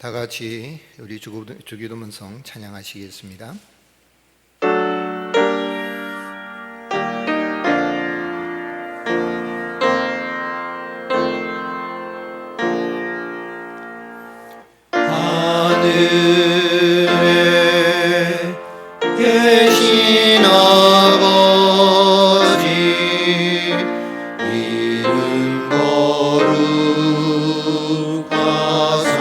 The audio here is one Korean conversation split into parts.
다 같이 우리 주기도문성 찬양하시겠습니다. 하늘에 계신 아버지 이름 거룩하사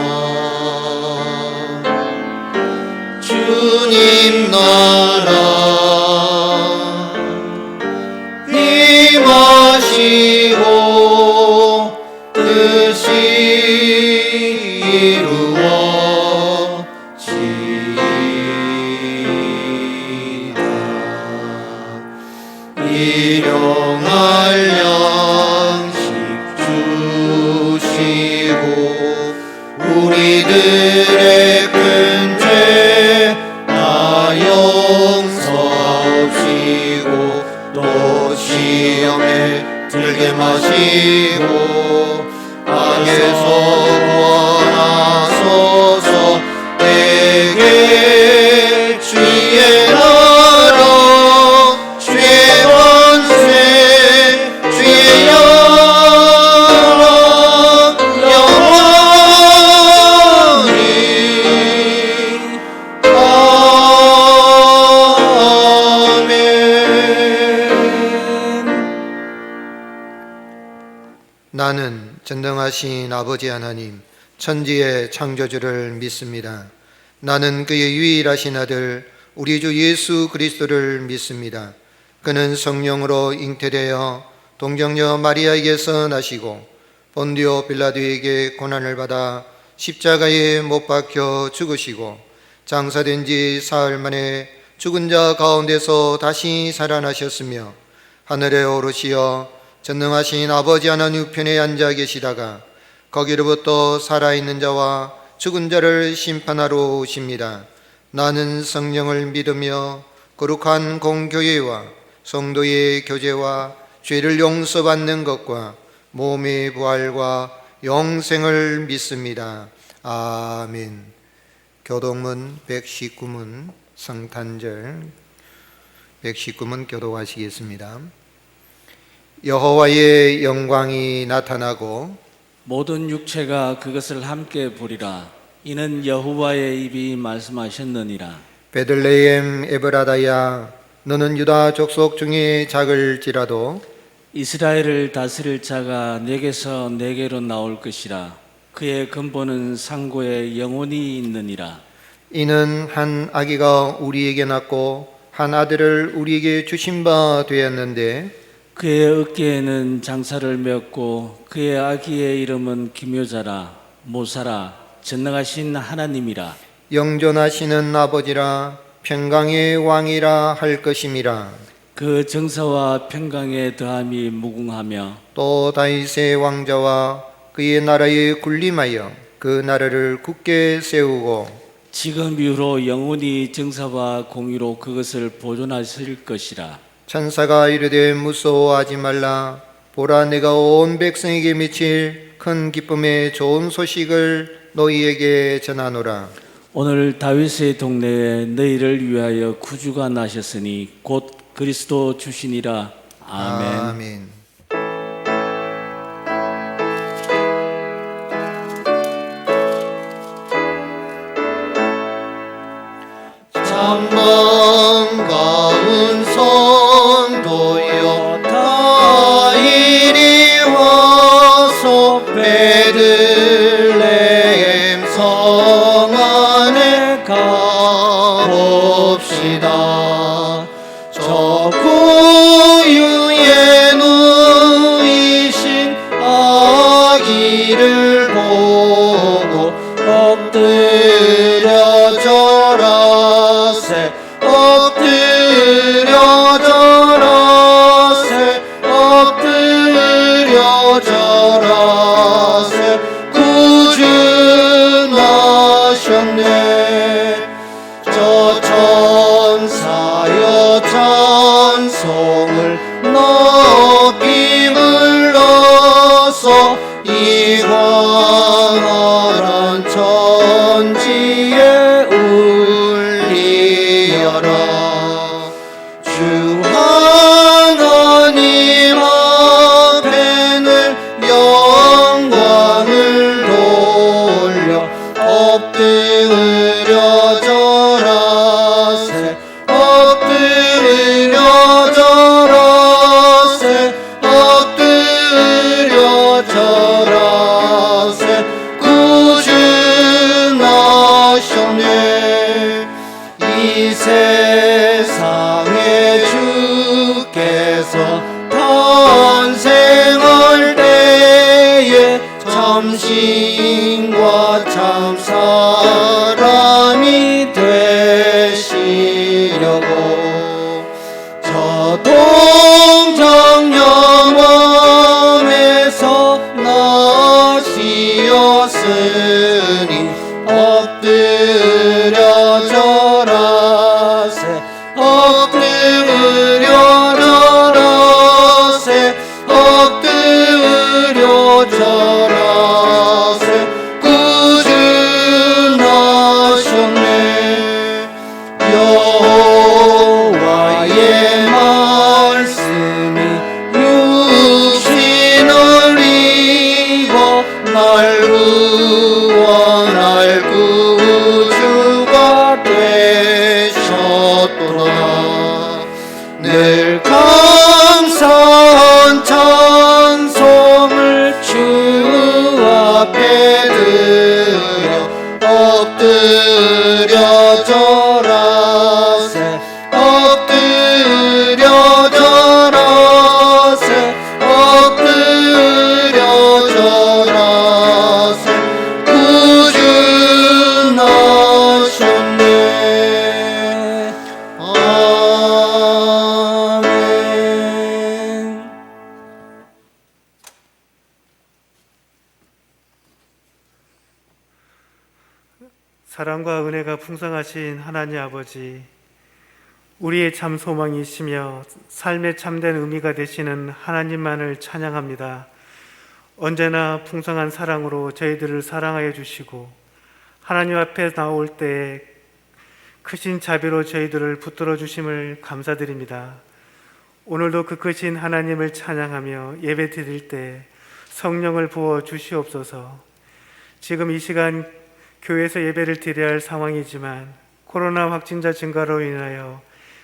주님 나라 임하시고 뜻이 이루어지이다. 일용할 양식 주시고 우리들의 큰 죄 다 용서하옵시고 또 시험에 들게 마시고 악에서 구원하소서. 내게 주의 나라 주의 권세 주의 영광 영원히 아멘. 나는 전능하신 아버지 하나님 천지의 창조주를 믿습니다. 나는 그의 유일하신 아들 우리 주 예수 그리스도를 믿습니다. 그는 성령으로 잉태되어 동정녀 마리아에게서 나시고 본디오 빌라도에게 고난을 받아 십자가에 못 박혀 죽으시고 장사된 지 사흘 만에 죽은 자 가운데서 다시 살아나셨으며 하늘에 오르시어 전능하신 아버지 하나님 우편에 앉아 계시다가 거기로부터 살아있는 자와 죽은 자를 심판하러 오십니다. 나는 성령을 믿으며 거룩한 공교회와 성도의 교제와 죄를 용서받는 것과 몸의 부활과 영생을 믿습니다. 아멘. 교독문 119문 성탄절 119문 교독하시겠습니다. 여호와의 영광이 나타나고 모든 육체가 그것을 함께 보리라. 이는 여호와의 입이 말씀하셨느니라. 베들레헴 에브라다야 너는 유다 족속 중에 작을지라도 이스라엘을 다스릴 자가 내게서 내게로 나올 것이라. 그의 근본은 상고에 영원히 있느니라. 이는 한 아기가 우리에게 낳고 한 아들을 우리에게 주신 바 되었는데 그의 어깨에는 장사를 메었고 그의 아기의 이름은 기묘자라 모사라 전능하신 하나님이라. 영존하시는 아버지라 평강의 왕이라 할 것임이라. 그 정사와 평강의 더함이 무궁하며 또 다윗의 왕자와 그의 나라에 군림하여 그 나라를 굳게 세우고 지금 이후로 영원히 정사와 공의로 그것을 보존하실 것이라. 천사가 이르되 무서워하지 말라. 보라 내가 온 백성에게 미칠 큰 기쁨의 좋은 소식을 너희에게 전하노라. 오늘 다윗의 동네에 너희를 위하여 구주가 나셨으니 곧 그리스도 주시니라. 아멘. 아멘. 참 반가운 성도여 다 이리 와서 베들레헴 성 안에 가봅시다. 저 구유에 누이신 아기를 보고 엎드려 절하세 엎드려 절하세 엎드려 절하세 구주 나셨네. 저 천사여 찬송을 높이 불러서 이 광활한 천 천지에 울리어라. 주 하나님 앞에는 영광을 돌려 엎드려 절하세. 엎드려 절하세. 엎드려 절하세. 구주나셨네. 이 세상에 주께서 탄생할 때에 참신과 참 사람이 되시려고 저 동정 영원에서 나시었으니 엎드려 절하세. 엎드려 절하세. 엎드려 절하세. 구주나셨네. 여호와의 말씀이 육신을 입어 날 구원할 구주가 되셨도다. 늘 감사한 찬송을 주 앞에 드려 엎드려 절하세. 엎드려 절하세. 엎드려 절하세. 구주나셨네. 아멘. 사랑과 은혜가 풍성하신 하나님 아버지, 우리의 참 소망이시며 삶의 참된 의미가 되시는 하나님만을 찬양합니다. 언제나 풍성한 사랑으로 저희들을 사랑하여 주시고 하나님 앞에 나올 때 크신 자비로 저희들을 붙들어 주심을 감사드립니다. 오늘도 그 크신 하나님을 찬양하며 예배 드릴 때 성령을 부어 주시옵소서. 지금 이 시간 교회에서 예배를 드려야 할 상황이지만 코로나 확진자 증가로 인하여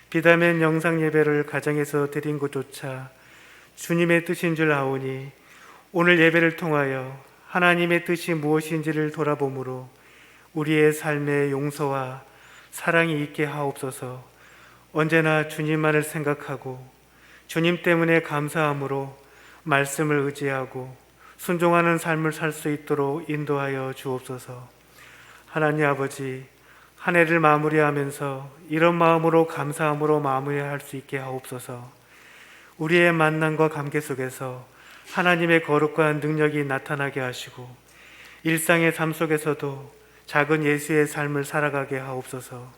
비대면 영상 예배를 가정에서 드린 것조차 주님의 뜻인 줄 아오니 오늘 예배를 통하여 하나님의 뜻이 무엇인지를 돌아보므로 우리의 삶의 용서와 사랑이 있게 하옵소서. 언제나 주님만을 생각하고 주님 때문에 감사함으로 말씀을 의지하고 순종하는 삶을 살 수 있도록 인도하여 주옵소서. 하나님 아버지, 한 해를 마무리하면서 이런 마음으로 감사함으로 마무리할 수 있게 하옵소서. 우리의 만남과 관계 속에서 하나님의 거룩한 능력이 나타나게 하시고 일상의 삶 속에서도 작은 예수의 삶을 살아가게 하옵소서.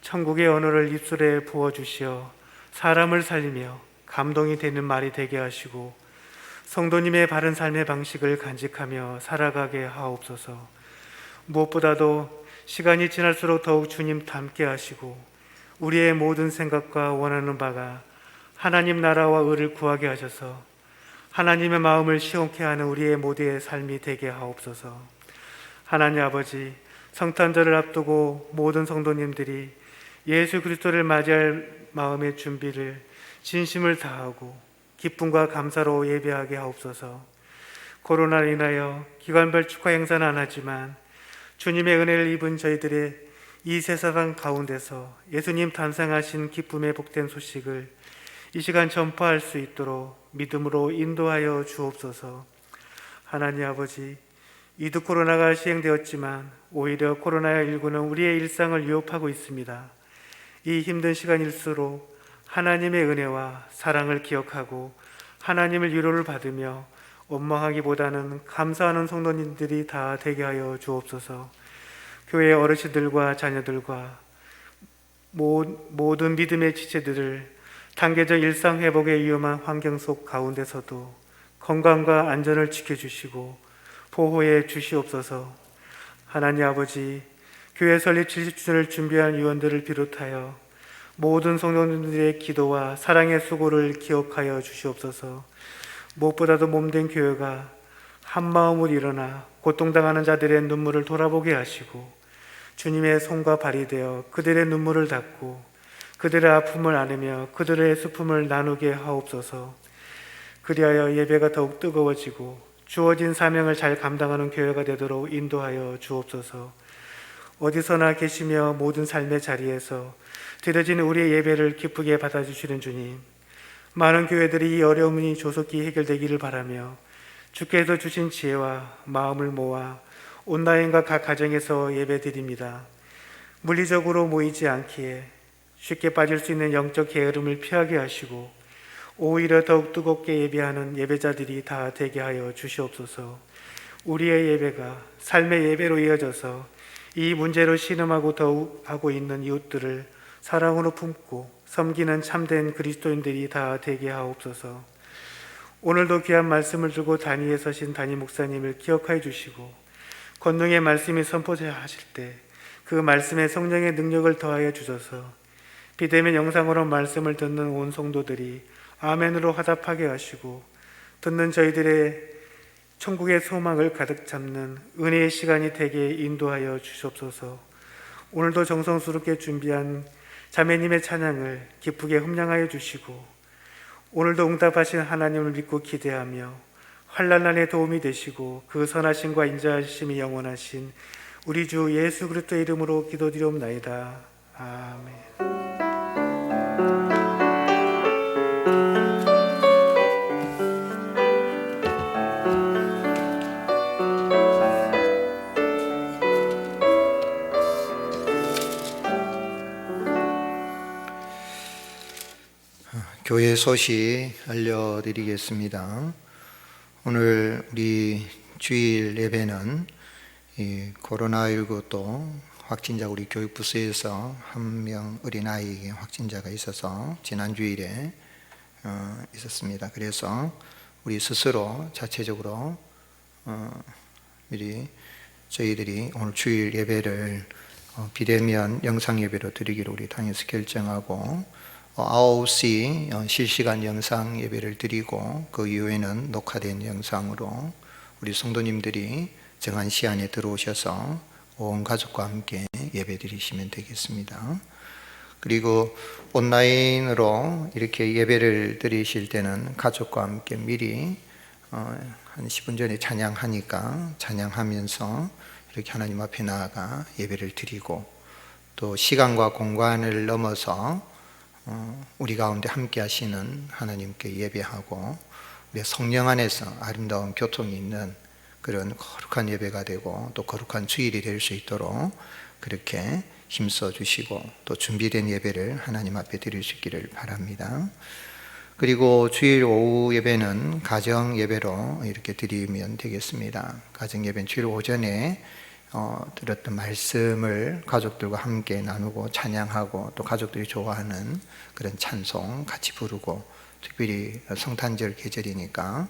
천국의 언어를 입술에 부어주시어 사람을 살리며 감동이 되는 말이 되게 하시고 성도님의 바른 삶의 방식을 간직하며 살아가게 하옵소서. 무엇보다도 시간이 지날수록 더욱 주님 닮게 하시고 우리의 모든 생각과 원하는 바가 하나님 나라와 의를 구하게 하셔서 하나님의 마음을 시원케 하는 우리의 모두의 삶이 되게 하옵소서. 하나님 아버지, 성탄절을 앞두고 모든 성도님들이 예수 그리스도를 맞이할 마음의 준비를 진심을 다하고 기쁨과 감사로 예배하게 하옵소서. 코로나로 인하여 기관별 축하 행사는 안 하지만 주님의 은혜를 입은 저희들의 이 세상 가운데서 예수님 탄생하신 기쁨의 복된 소식을 이 시간 전파할 수 있도록 믿음으로 인도하여 주옵소서. 하나님 아버지, 이두 코로나가 시행되었지만 오히려 코로나19는 우리의 일상을 위협하고 있습니다. 이 힘든 시간일수록 하나님의 은혜와 사랑을 기억하고 하나님의 위로를 받으며 원망하기보다는 감사하는 성도님들이 다 되게 하여 주옵소서. 교회의 어르신들과 자녀들과 모든 믿음의 지체들을 단계적 일상 회복의 위험한 환경 속 가운데서도 건강과 안전을 지켜주시고 보호해 주시옵소서. 하나님 아버지, 교회 설립 70주년을 준비한 위원들을 비롯하여 모든 성도님들의 기도와 사랑의 수고를 기억하여 주시옵소서. 무엇보다도 몸된 교회가 한마음으로 일어나 고통당하는 자들의 눈물을 돌아보게 하시고 주님의 손과 발이 되어 그들의 눈물을 닦고 그들의 아픔을 안으며 그들의 슬픔을 나누게 하옵소서. 그리하여 예배가 더욱 뜨거워지고 주어진 사명을 잘 감당하는 교회가 되도록 인도하여 주옵소서. 어디서나 계시며 모든 삶의 자리에서 드려진 우리의 예배를 기쁘게 받아주시는 주님, 많은 교회들이 이 어려움이 조속히 해결되기를 바라며 주께서 주신 지혜와 마음을 모아 온라인과 각 가정에서 예배드립니다. 물리적으로 모이지 않기에 쉽게 빠질 수 있는 영적 게으름을 피하게 하시고 오히려 더욱 뜨겁게 예배하는 예배자들이 다 되게 하여 주시옵소서. 우리의 예배가 삶의 예배로 이어져서 이 문제로 신음하고 더욱 하고 있는 이웃들을 사랑으로 품고 섬기는 참된 그리스도인들이 다 되게 하옵소서. 오늘도 귀한 말씀을 들고 단위에 서신 단임 목사님을 기억하여 주시고 권능의 말씀이 선포하실 때 그 말씀에 성령의 능력을 더하여 주셔서 비대면 영상으로 말씀을 듣는 온 성도들이 아멘으로 화답하게 하시고 듣는 저희들의 천국의 소망을 가득 잡는 은혜의 시간이 되게 인도하여 주시옵소서. 오늘도 정성스럽게 준비한 자매님의 찬양을 기쁘게 흠량하여 주시고 오늘도 응답하신 하나님을 믿고 기대하며 환난날에 도움이 되시고 그 선하심과 인자하심이 영원하신 우리 주 예수 그리스도의 이름으로 기도드리옵나이다. 아멘. 교회 소식 알려드리겠습니다. 오늘 우리 주일 예배는 이 코로나19 또 확진자 우리 교육부서에서 한 명 어린아이에게 확진자가 있어서 지난 주일에 있었습니다. 그래서 우리 스스로 자체적으로 미리 저희들이 오늘 주일 예배를 비대면 영상 예배로 드리기로 우리 당에서 결정하고 9시 실시간 영상 예배를 드리고 그 이후에는 녹화된 영상으로 우리 성도님들이 정한 시간에 들어오셔서 온 가족과 함께 예배 드리시면 되겠습니다. 그리고 온라인으로 이렇게 예배를 드리실 때는 가족과 함께 미리 한 10분 전에 찬양하니까 찬양하면서 이렇게 하나님 앞에 나아가 예배를 드리고 또 시간과 공간을 넘어서 우리 가운데 함께 하시는 하나님께 예배하고 우리 성령 안에서 아름다운 교통이 있는 그런 거룩한 예배가 되고 또 거룩한 주일이 될 수 있도록 그렇게 힘써 주시고 또 준비된 예배를 하나님 앞에 드릴 수 있기를 바랍니다. 그리고 주일 오후 예배는 가정 예배로 이렇게 드리면 되겠습니다. 가정 예배는 주일 오전에 들었던 말씀을 가족들과 함께 나누고 찬양하고 또 가족들이 좋아하는 그런 찬송 같이 부르고 특별히 성탄절 계절이니까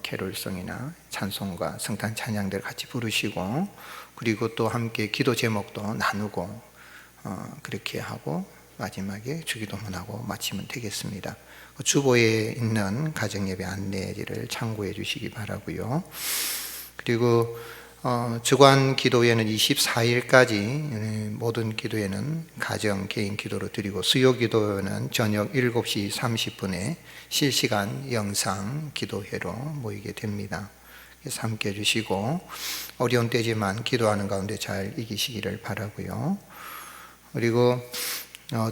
캐롤송이나 찬송과 성탄 찬양들 같이 부르시고 그리고 또 함께 기도 제목도 나누고 그렇게 하고 마지막에 주기도문 하고 마치면 되겠습니다. 주보에 있는 가정예배 안내지를 참고해 주시기 바라고요. 그리고 주간 기도회는 24일까지 모든 기도회는 가정 개인 기도로 드리고 수요 기도회는 저녁 7시 30분에 실시간 영상 기도회로 모이게 됩니다. 그래서 함께 해주시고 어려운 때지만 기도하는 가운데 잘 이기시기를 바라고요. 그리고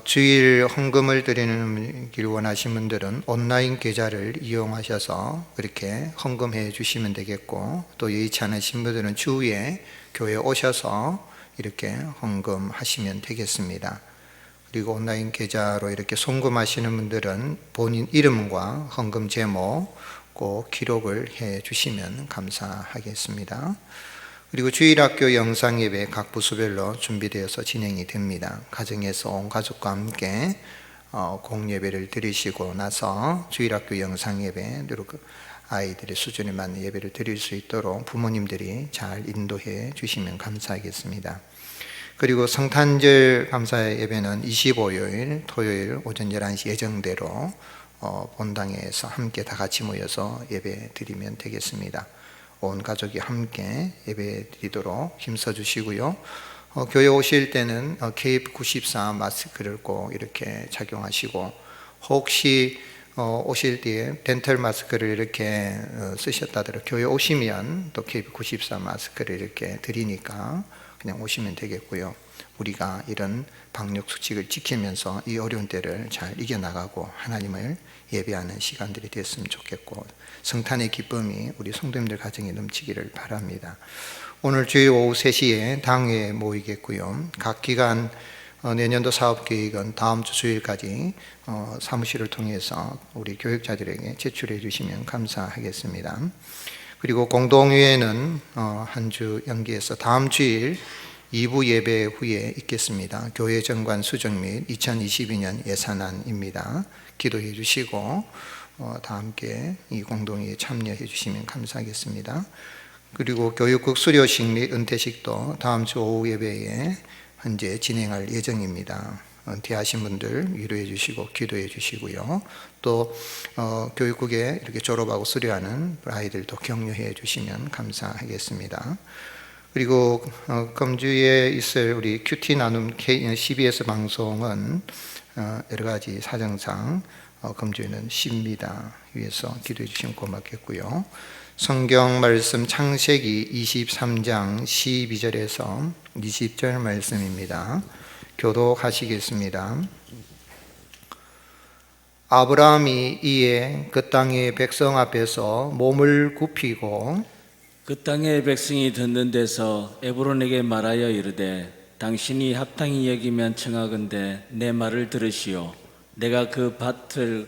주일 헌금을 드리는 길 원하시는 분들은 온라인 계좌를 이용하셔서 그렇게 헌금해 주시면 되겠고 또 여의치 않으신 분들은 주위에 교회에 오셔서 이렇게 헌금하시면 되겠습니다. 그리고 온라인 계좌로 이렇게 송금하시는 분들은 본인 이름과 헌금 제목 꼭 기록을 해 주시면 감사하겠습니다. 그리고 주일학교 영상예배 각 부서별로 준비되어서 진행이 됩니다. 가정에서 온 가족과 함께 공예배를 드리시고 나서 주일학교 영상예배 아이들의 수준에 맞는 예배를 드릴 수 있도록 부모님들이 잘 인도해 주시면 감사하겠습니다. 그리고 성탄절 감사 예배는 25일 토요일 오전 11시 예정대로 본당에서 함께 다 같이 모여서 예배 드리면 되겠습니다. 온 가족이 함께 예배 드리도록 힘써 주시고요. 교회 오실 때는 KF94 마스크를 꼭 이렇게 착용하시고, 혹시 오실 때에 덴탈 마스크를 이렇게 쓰셨다더라도 교회 오시면 또 KF94 마스크를 이렇게 드리니까 그냥 오시면 되겠고요. 우리가 이런 방역 수칙을 지키면서 이 어려운 때를 잘 이겨나가고 하나님을 예배하는 시간들이 됐으면 좋겠고, 성탄의 기쁨이 우리 성도님들 가정에 넘치기를 바랍니다. 오늘 주일 오후 3시에 당회에 모이겠고요. 각 기관 내년도 사업계획은 다음 주 수요일까지 사무실을 통해서 우리 교육자들에게 제출해 주시면 감사하겠습니다. 그리고 공동회의는 한 주 연기해서 다음 주일 2부 예배 후에 있겠습니다. 교회 정관 수정 및 2022년 예산안입니다. 기도해 주시고 다 함께 이 공동회의에 참여해 주시면 감사하겠습니다. 그리고 교육국 수료식 및 은퇴식도 다음 주 오후 예배에 현재 진행할 예정입니다. 은퇴하신 분들 위로해 주시고 기도해 주시고요. 또 교육국에 이렇게 졸업하고 수료하는 아이들도 격려해 주시면 감사하겠습니다. 그리고 금주에 있을 우리 큐티 나눔 CBS 방송은 여러 가지 사정상 금주에는 쉽니다. 위해서 기도해 주시면 고맙겠고요. 성경 말씀 창세기 23장 12절에서 20절 말씀입니다. 교독하시겠습니다. 아브라함이 이에 그 땅의 백성 앞에서 몸을 굽히고 그 땅의 백성이 듣는 데서 에브론에게 말하여 이르되 당신이 합당히 여기면 청하건대 내 말을 들으시오. 내가 그 밭을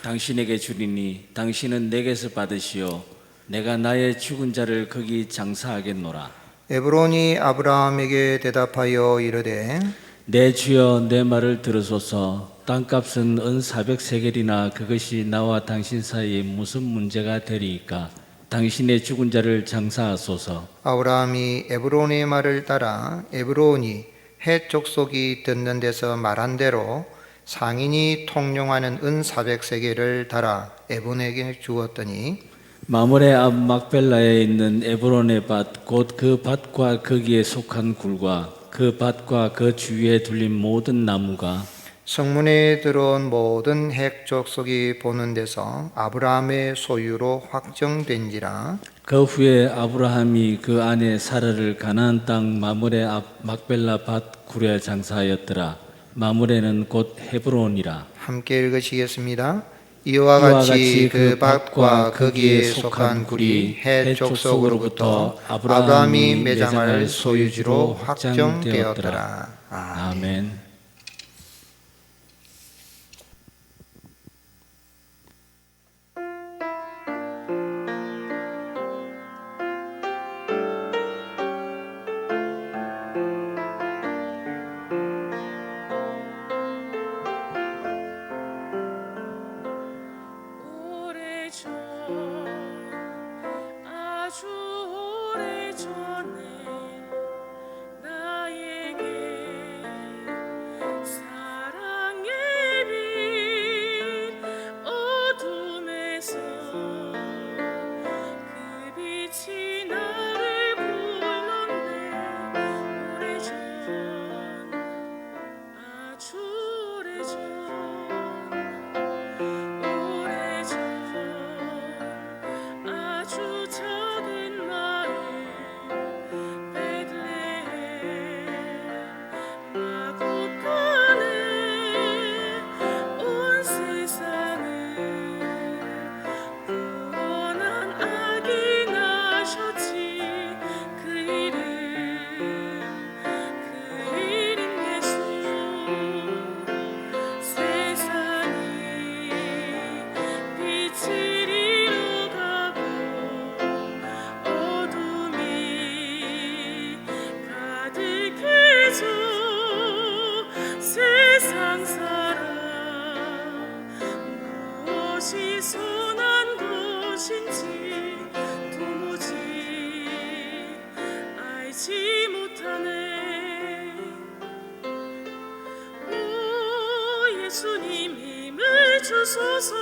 당신에게 주리니 당신은 내게서 받으시오. 내가 나의 죽은 자를 거기 장사하겠노라. 에브론이 아브라함에게 대답하여 이르되 내 주여 내 말을 들으소서. 땅값은 은 400세겔이나 그것이 나와 당신 사이에 무슨 문제가 되리이까. 당신의 죽은 자를 장사하소서. 아브라함이 에브론의 말을 따라 에브론이 헷 족속이 듣는 데서 말한 대로 상인이 통용하는 은 400세겔을 달아 에브론에게 주었더니 마므레 앞 막벨라에 있는 에브론의 밭 곧 그 밭과 거기에 속한 굴과 그 밭과 그 주위에 둘린 모든 나무가 성문에 들어온 모든 핵 족속이 보는 데서 아브라함의 소유로 확정된지라. 그 후에 아브라함이 그 아내 사라를 가나안 땅 마므레 앞 막벨라 밭 굴에 장사하였더라. 마므레는 곧 헤브론이라. 함께 읽으시겠습니다. 이와 같이 그 밭과 거기에 속한 굴이 헷 족속으로부터 아브라함이 매장할 소유지로 확정되었더라. 아멘. 아주 오래전에 나에게 주소서.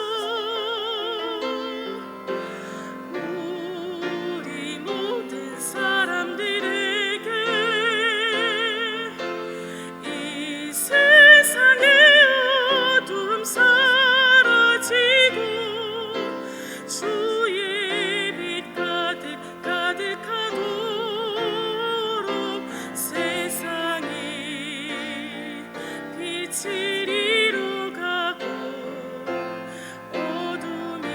우리 모든 사람들에게 이 세상의 어둠 사라지고 주의 빛 가득하도록 세상이 빛을 잃어가고 어둠이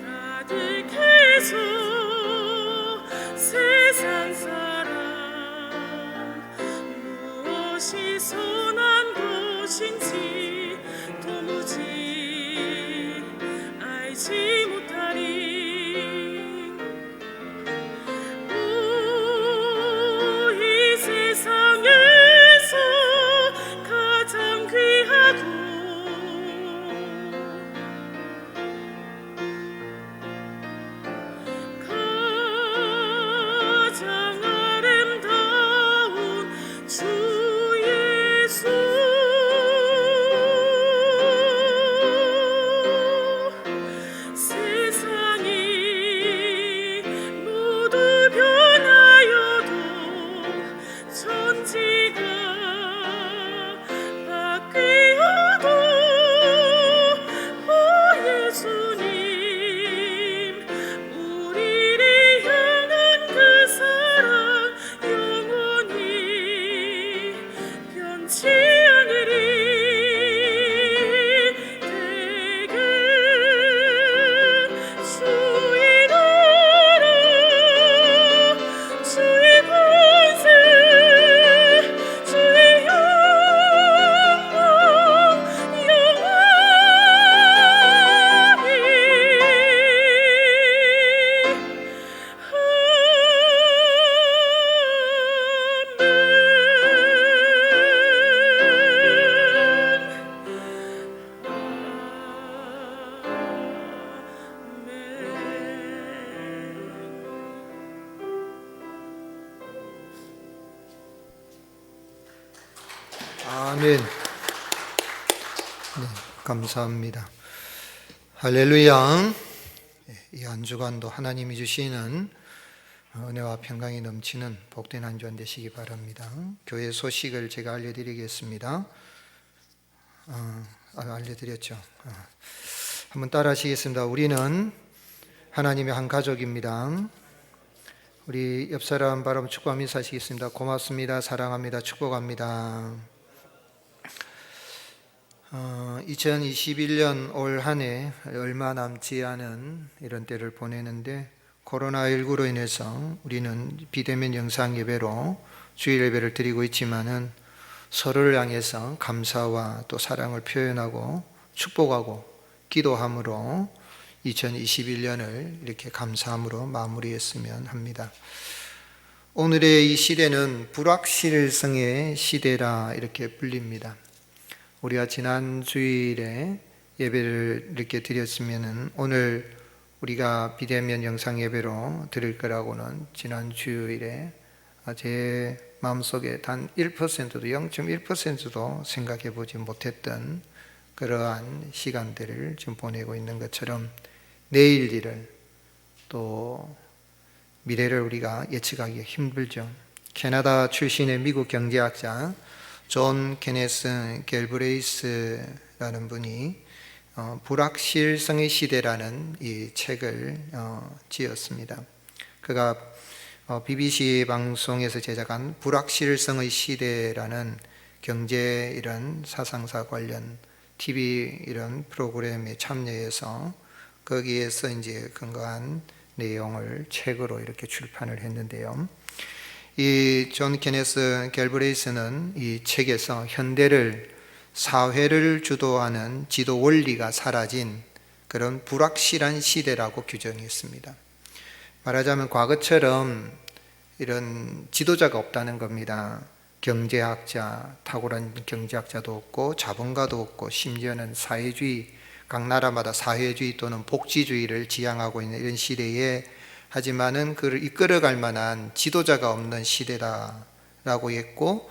가득해서 세상 사람 무엇이 선한 것인지 도무지 알지 못하리. 이 세상에서 가장 귀하고 가장 아름다운 주 예수. 세상이 모두 변하여도 천지가 바뀌어도 오 예수님, 우리를 향한 그 사랑 영원히 변치 않으리. 대개 주의 나라 주의 권세 주의 영광 아멘. 네, 감사합니다. 할렐루야. 이 한 주간도 하나님이 주시는 은혜와 평강이 넘치는 복된 한 주간 되시기 바랍니다. 교회 소식을 제가 알려드리겠습니다. 알려드렸죠. 한번 따라 하시겠습니다. 우리는 하나님의 한 가족입니다. 우리 옆 사람 바람 축복하며 인사하시겠습니다. 고맙습니다. 사랑합니다. 축복합니다. 2021년 올 한 해 얼마 남지 않은 이런 때를 보내는데, 코로나19로 인해서 우리는 비대면 영상 예배로 주일 예배를 드리고 있지만은 서로를 향해서 감사와 또 사랑을 표현하고 축복하고 기도함으로 2021년을 이렇게 감사함으로 마무리했으면 합니다. 오늘의 이 시대는 불확실성의 시대라 이렇게 불립니다. 우리가 지난 주일에 예배를 이렇게 드렸으면은 오늘 우리가 비대면 영상 예배로 드릴 거라고는 지난 주일에 제 마음속에 단 1%도 0.1%도 생각해 보지 못했던 그러한 시간들을 지금 보내고 있는 것처럼 내일 일을 또 미래를 우리가 예측하기 힘들죠. 캐나다 출신의 미국 경제학자 존 케네스 갤브레이스라는 분이 불확실성의 시대라는 이 책을 지었습니다. 그가 BBC 방송에서 제작한 불확실성의 시대라는 경제 이런 사상사 관련 TV 이런 프로그램에 참여해서 거기에서 이제 근거한 내용을 책으로 이렇게 출판을 했는데요. 이 존 케네스 갤브레이스는 이 책에서 현대를 사회를 주도하는 지도 원리가 사라진 그런 불확실한 시대라고 규정했습니다. 말하자면 과거처럼 이런 지도자가 없다는 겁니다. 경제학자, 탁월한 경제학자도 없고 자본가도 없고 심지어는 사회주의, 각 나라마다 사회주의 또는 복지주의를 지향하고 있는 이런 시대에 하지만은 그를 이끌어갈 만한 지도자가 없는 시대다라고 했고,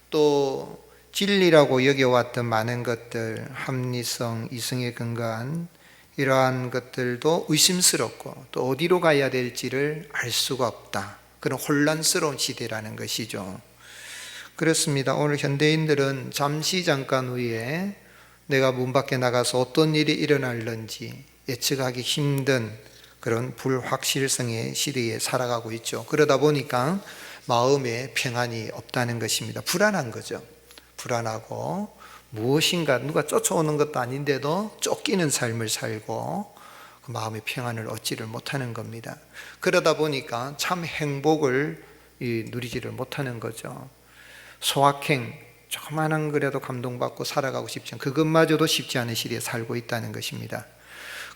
또 진리라고 여겨왔던 많은 것들, 합리성, 이성에 근거한 이러한 것들도 의심스럽고 또 어디로 가야 될지를 알 수가 없다. 그런 혼란스러운 시대라는 것이죠. 그렇습니다. 오늘 현대인들은 잠깐 후에 내가 문 밖에 나가서 어떤 일이 일어날는지 예측하기 힘든 그런 불확실성의 시대에 살아가고 있죠. 그러다 보니까 마음에 평안이 없다는 것입니다. 불안한 거죠. 불안하고 무엇인가 누가 쫓아오는 것도 아닌데도 쫓기는 삶을 살고 그 마음의 평안을 얻지를 못하는 겁니다. 그러다 보니까 참 행복을 누리지를 못하는 거죠. 소확행, 조그마한 그래도 감동받고 살아가고 싶지만 그것마저도 쉽지 않은 시대에 살고 있다는 것입니다.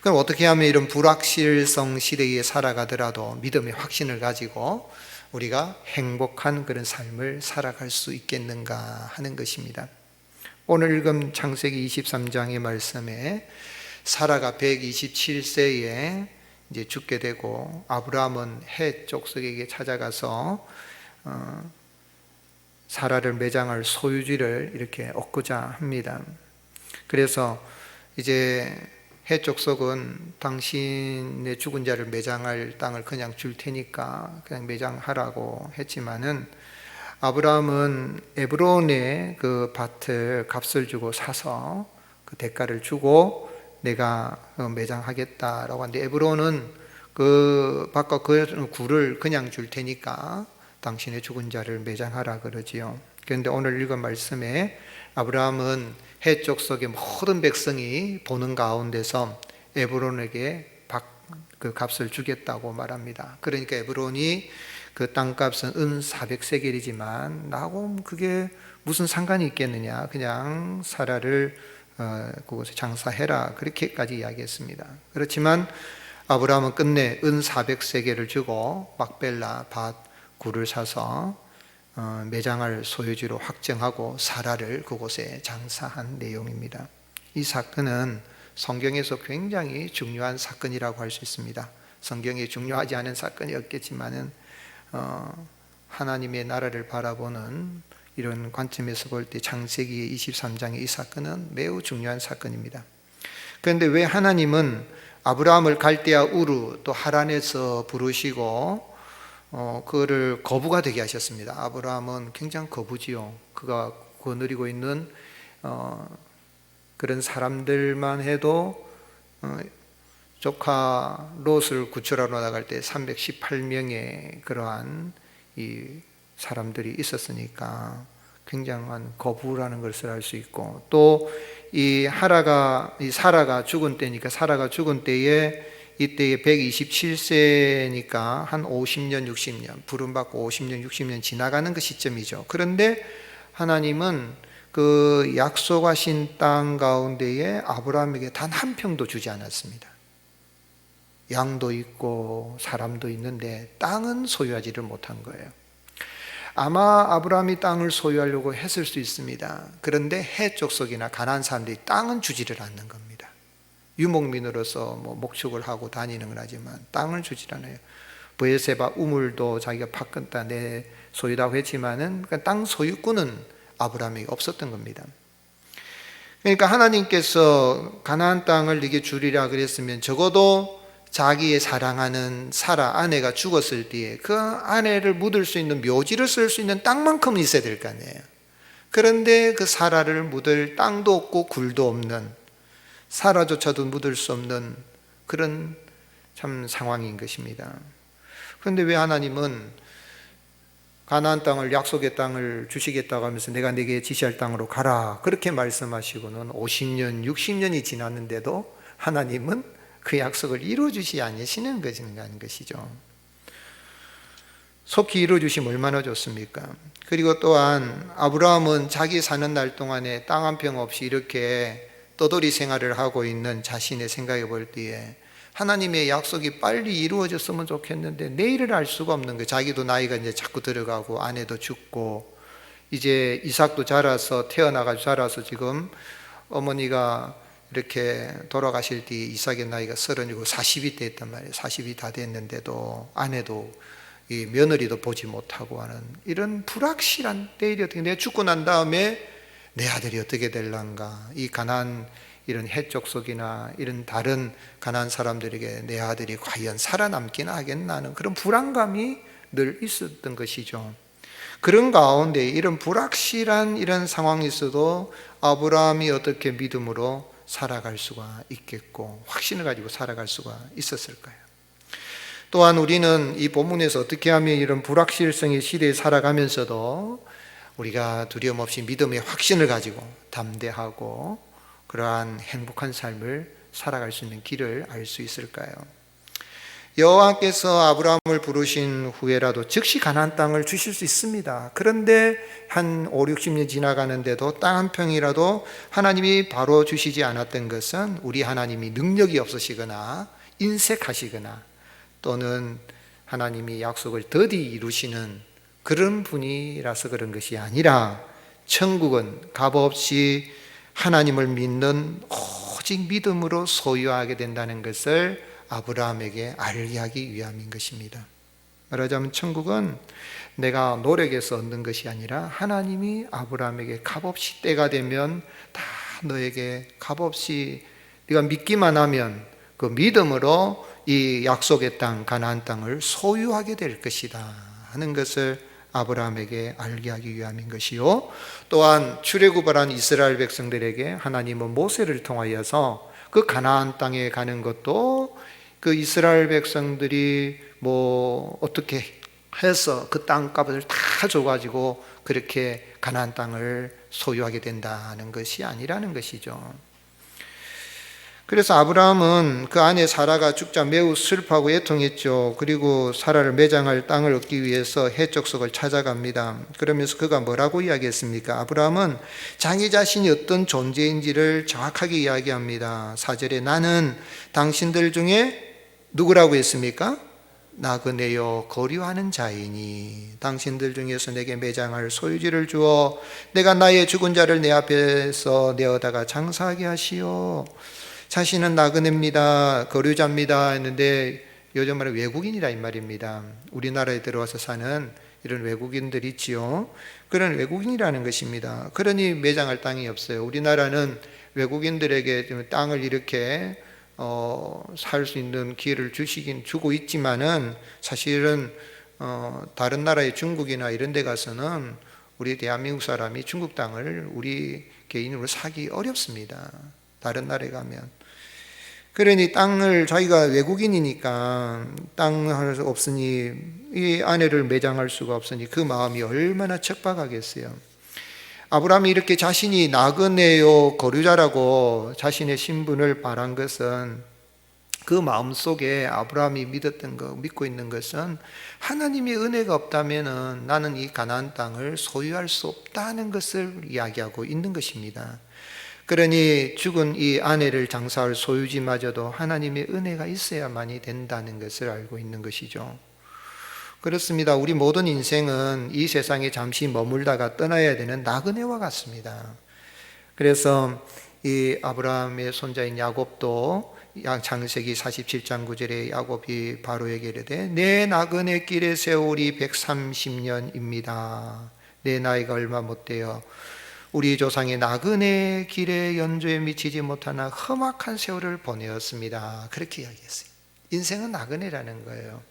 그럼 어떻게 하면 이런 불확실성 시대에 살아가더라도 믿음의 확신을 가지고 우리가 행복한 그런 삶을 살아갈 수 있겠는가 하는 것입니다. 오늘 읽은 창세기 23장의 말씀에 사라가 127세에 이제 죽게 되고 아브라함은 헷 족속에게 찾아가서 사라를 매장할 소유지를 이렇게 얻고자 합니다. 그래서 이제 헷 족속은 당신의 죽은 자를 매장할 땅을 그냥 줄 테니까 그냥 매장하라고 했지만은 아브라함은 에브론의 그 밭을 값을 주고 사서 그 대가를 주고 내가 매장하겠다라고 하는데 에브론은 그 밭과 그 굴을 그냥 줄 테니까 당신의 죽은 자를 매장하라 그러지요. 그런데 오늘 읽은 말씀에 아브라함은 헷 족속의 모든 백성이 보는 가운데서 에브론에게 그 값을 주겠다고 말합니다. 그러니까 에브론이 그 땅값은 은 400세겔이지만 나하고 그게 무슨 상관이 있겠느냐, 그냥 사라를 그곳에 장사해라, 그렇게까지 이야기했습니다. 그렇지만 아브라함은 끝내 은 400세겔을 주고 막벨라 밭 굴을 사서 매장할 소유지로 확정하고 사라를 그곳에 장사한 내용입니다. 이 사건은 성경에서 굉장히 중요한 사건이라고 할 수 있습니다. 성경에 중요하지 않은 사건이 없겠지만은 하나님의 나라를 바라보는 이런 관점에서 볼 때 창세기 23장의 이 사건은 매우 중요한 사건입니다. 그런데 왜 하나님은 아브라함을 갈대아 우르 또 하란에서 부르시고 그거를 거부가 되게 하셨습니다. 아브라함은 굉장히 거부지요. 그가 거느리고 있는 그런 사람들만 해도 조카 롯을 구출하러 나갈 때 318명의 그러한 이 사람들이 있었으니까 굉장한 거부라는 것을 알 수 있고, 또 이 사라가 죽은 때니까, 사라가 죽은 때에 이때에 127세니까 한 50년 60년 부름받고 50년 60년 지나가는 그 시점이죠. 그런데 하나님은 그 약속하신 땅 가운데에 아브라함에게 단 한 평도 주지 않았습니다. 양도 있고 사람도 있는데 땅은 소유하지를 못한 거예요. 아마 아브라함이 땅을 소유하려고 했을 수 있습니다. 그런데 헷 족속이나 가나안 사람들이 땅은 주지를 않는 겁니다. 유목민으로서 목축을 하고 다니는 건 하지만 땅을 주질 않아요. 브에세바 우물도 자기가 파건다 내 소유라고 했지만은 땅 소유권은 아브라함에게 없었던 겁니다. 그러니까 하나님께서 가나안 땅을 네게 주리라 그랬으면 적어도 자기의 사랑하는 사라 아내가 죽었을 때에 그 아내를 묻을 수 있는 묘지를 쓸 수 있는 땅만큼은 있어야 될 거 아니에요. 그런데 그 사라를 묻을 땅도 없고 굴도 없는, 사라조차도 묻을 수 없는 그런 참 상황인 것입니다. 그런데 왜 하나님은 가나안 땅을, 약속의 땅을 주시겠다고 하면서 내가 네게 지시할 땅으로 가라 그렇게 말씀하시고는 50년 60년이 지났는데도 하나님은 그 약속을 이루어주시 아니시는 것이죠. 속히 이루어주시면 얼마나 좋습니까? 그리고 또한 아브라함은 자기 사는 날 동안에 땅 한 평 없이 이렇게 떠돌이 생활을 하고 있는 자신의 생각해 볼 때에 하나님의 약속이 빨리 이루어졌으면 좋겠는데 내일을 알 수가 없는 거예요. 자기도 나이가 이제 자꾸 들어가고 아내도 죽고 이제 이삭도 자라서 태어나가지고 자라서 지금 어머니가 이렇게 돌아가실 때 이삭의 나이가 30이고 40이 됐단 말이에요. 40이 다 됐는데도 아내도 이 며느리도 보지 못하고 하는 이런 불확실한 내일이 어떻게, 내가 죽고 난 다음에 내 아들이 어떻게 될란가, 이 가나안 이런 해족속이나 이런 다른 가나안 사람들에게 내 아들이 과연 살아남기나 하겠나 하는 그런 불안감이 늘 있었던 것이죠. 그런 가운데 이런 불확실한 이런 상황이 있어도 아브라함이 어떻게 믿음으로 살아갈 수가 있겠고 확신을 가지고 살아갈 수가 있었을까요? 또한 우리는 이 본문에서 어떻게 하면 이런 불확실성의 시대에 살아가면서도 우리가 두려움 없이 믿음의 확신을 가지고 담대하고 그러한 행복한 삶을 살아갈 수 있는 길을 알 수 있을까요? 여호와께서 아브라함을 부르신 후에라도 즉시 가나안 땅을 주실 수 있습니다. 그런데 한 5, 60년 지나가는데도 땅 한 평이라도 하나님이 바로 주시지 않았던 것은 우리 하나님이 능력이 없으시거나 인색하시거나 또는 하나님이 약속을 더디 이루시는 그런 분이라서 그런 것이 아니라 천국은 값없이 하나님을 믿는 오직 믿음으로 소유하게 된다는 것을 아브라함에게 알게 하기 위함인 것입니다. 말하자면 천국은 내가 노력해서 얻는 것이 아니라 하나님이 아브라함에게 값없이 때가 되면 다 너에게 값없이 네가 믿기만 하면 그 믿음으로 이 약속의 땅 가나안 땅을 소유하게 될 것이다 하는 것을 아브라함에게 알게 하기 위함인 것이요, 또한 출애굽을 한 이스라엘 백성들에게 하나님은 모세를 통하여서 그 가나안 땅에 가는 것도 그 이스라엘 백성들이 뭐 어떻게 해서 그 땅값을 다 줘가지고 그렇게 가나안 땅을 소유하게 된다는 것이 아니라는 것이죠. 그래서 아브라함은 그 아내 사라가 죽자 매우 슬퍼하고 애통했죠. 그리고 사라를 매장할 땅을 얻기 위해서 해족속을 찾아갑니다. 그러면서 그가 뭐라고 이야기했습니까? 아브라함은 자기 자신이 어떤 존재인지를 정확하게 이야기합니다. 4절에 나는 당신들 중에 누구라고 했습니까? 나그네요 거류하는 자이니 당신들 중에서 내게 매장할 소유지를 주어 내가 나의 죽은 자를 내 앞에서 내어다가 장사하게 하시오. 자신은 나그네입니다, 거류자입니다 했는데 요즘 말에 외국인이라 이 말입니다. 우리나라에 들어와서 사는 이런 외국인들이 있지요. 그런 외국인이라는 것입니다. 그러니 매장할 땅이 없어요. 우리나라는 외국인들에게 땅을 이렇게 살 수 있는 기회를 주고 있지만은 사실은 다른 나라의 중국이나 이런 데 가서는 우리 대한민국 사람이 중국 땅을 우리 개인으로 사기 어렵습니다. 다른 나라에 가면. 그러니 땅을 자기가 외국인이니까 땅을 없으니 이 아내를 매장할 수가 없으니 그 마음이 얼마나 척박하겠어요. 아브라함이 이렇게 자신이 나그네요 거류자라고 자신의 신분을 말한 것은 그 마음속에 아브라함이 믿고 있는 것은 하나님의 은혜가 없다면 나는 이 가나안 땅을 소유할 수 없다는 것을 이야기하고 있는 것입니다. 그러니 죽은 이 아내를 장사할 소유지마저도 하나님의 은혜가 있어야만이 된다는 것을 알고 있는 것이죠. 그렇습니다. 우리 모든 인생은 이 세상에 잠시 머물다가 떠나야 되는 나그네와 같습니다. 그래서 이 아브라함의 손자인 야곱도 창세기 47장 9절에 야곱이 바로에게 이르되 내 나그네 길의 세월이 130년입니다. 내 나이가 얼마 못되어 우리 조상의 나그네 길의 연조에 미치지 못하나 험악한 세월을 보내었습니다. 그렇게 이야기했어요. 인생은 나그네라는 거예요.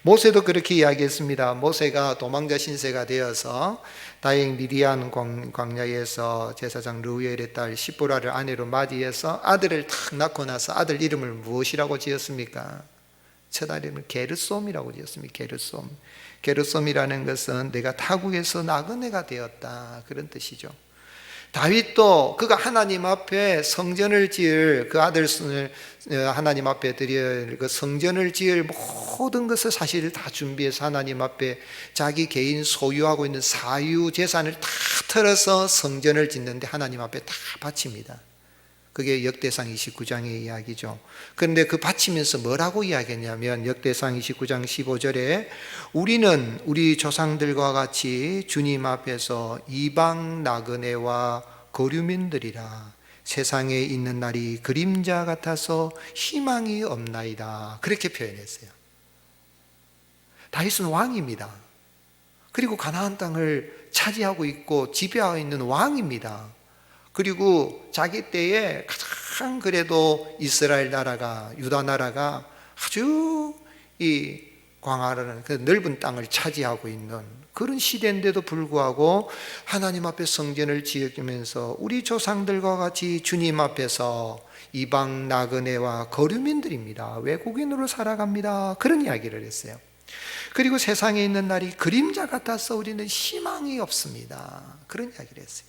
모세도 그렇게 이야기했습니다. 모세가 도망자 신세가 되어서 다행 미디안 광야에서 제사장 르우엘의 딸 시보라를 아내로 맞이해서 아들을 탁 낳고 나서 아들 이름을 무엇이라고 지었습니까? 첫 아들 이름을 게르솜이라고 지었습니다. 게르솜이라는 것은 내가 타국에서 나그네가 되었다 그런 뜻이죠. 다윗도 그가 하나님 앞에 성전을 지을 그 아들을 하나님 앞에 드릴 그 성전을 지을 모든 것을 사실 다 준비해서 하나님 앞에 자기 개인 소유하고 있는 사유 재산을 다 털어서 성전을 짓는데 하나님 앞에 다 바칩니다. 그게 역대상 29장의 이야기죠. 그런데 그 바치면서 뭐라고 이야기했냐면 역대상 29장 15절에 우리는 우리 조상들과 같이 주님 앞에서 이방 나그네와 거류민들이라 세상에 있는 날이 그림자 같아서 희망이 없나이다. 그렇게 표현했어요. 다윗은 왕입니다. 그리고 가나안 땅을 차지하고 있고 지배하고 있는 왕입니다. 그리고 자기 때에 가장 그래도 이스라엘 나라가, 유다 나라가 아주 이 광활한 그 넓은 땅을 차지하고 있는 그런 시대인데도 불구하고 하나님 앞에 성전을 지으면서 우리 조상들과 같이 주님 앞에서 이방 나그네와 거류민들입니다. 외국인으로 살아갑니다. 그런 이야기를 했어요. 그리고 세상에 있는 날이 그림자 같아서 우리는 희망이 없습니다. 그런 이야기를 했어요.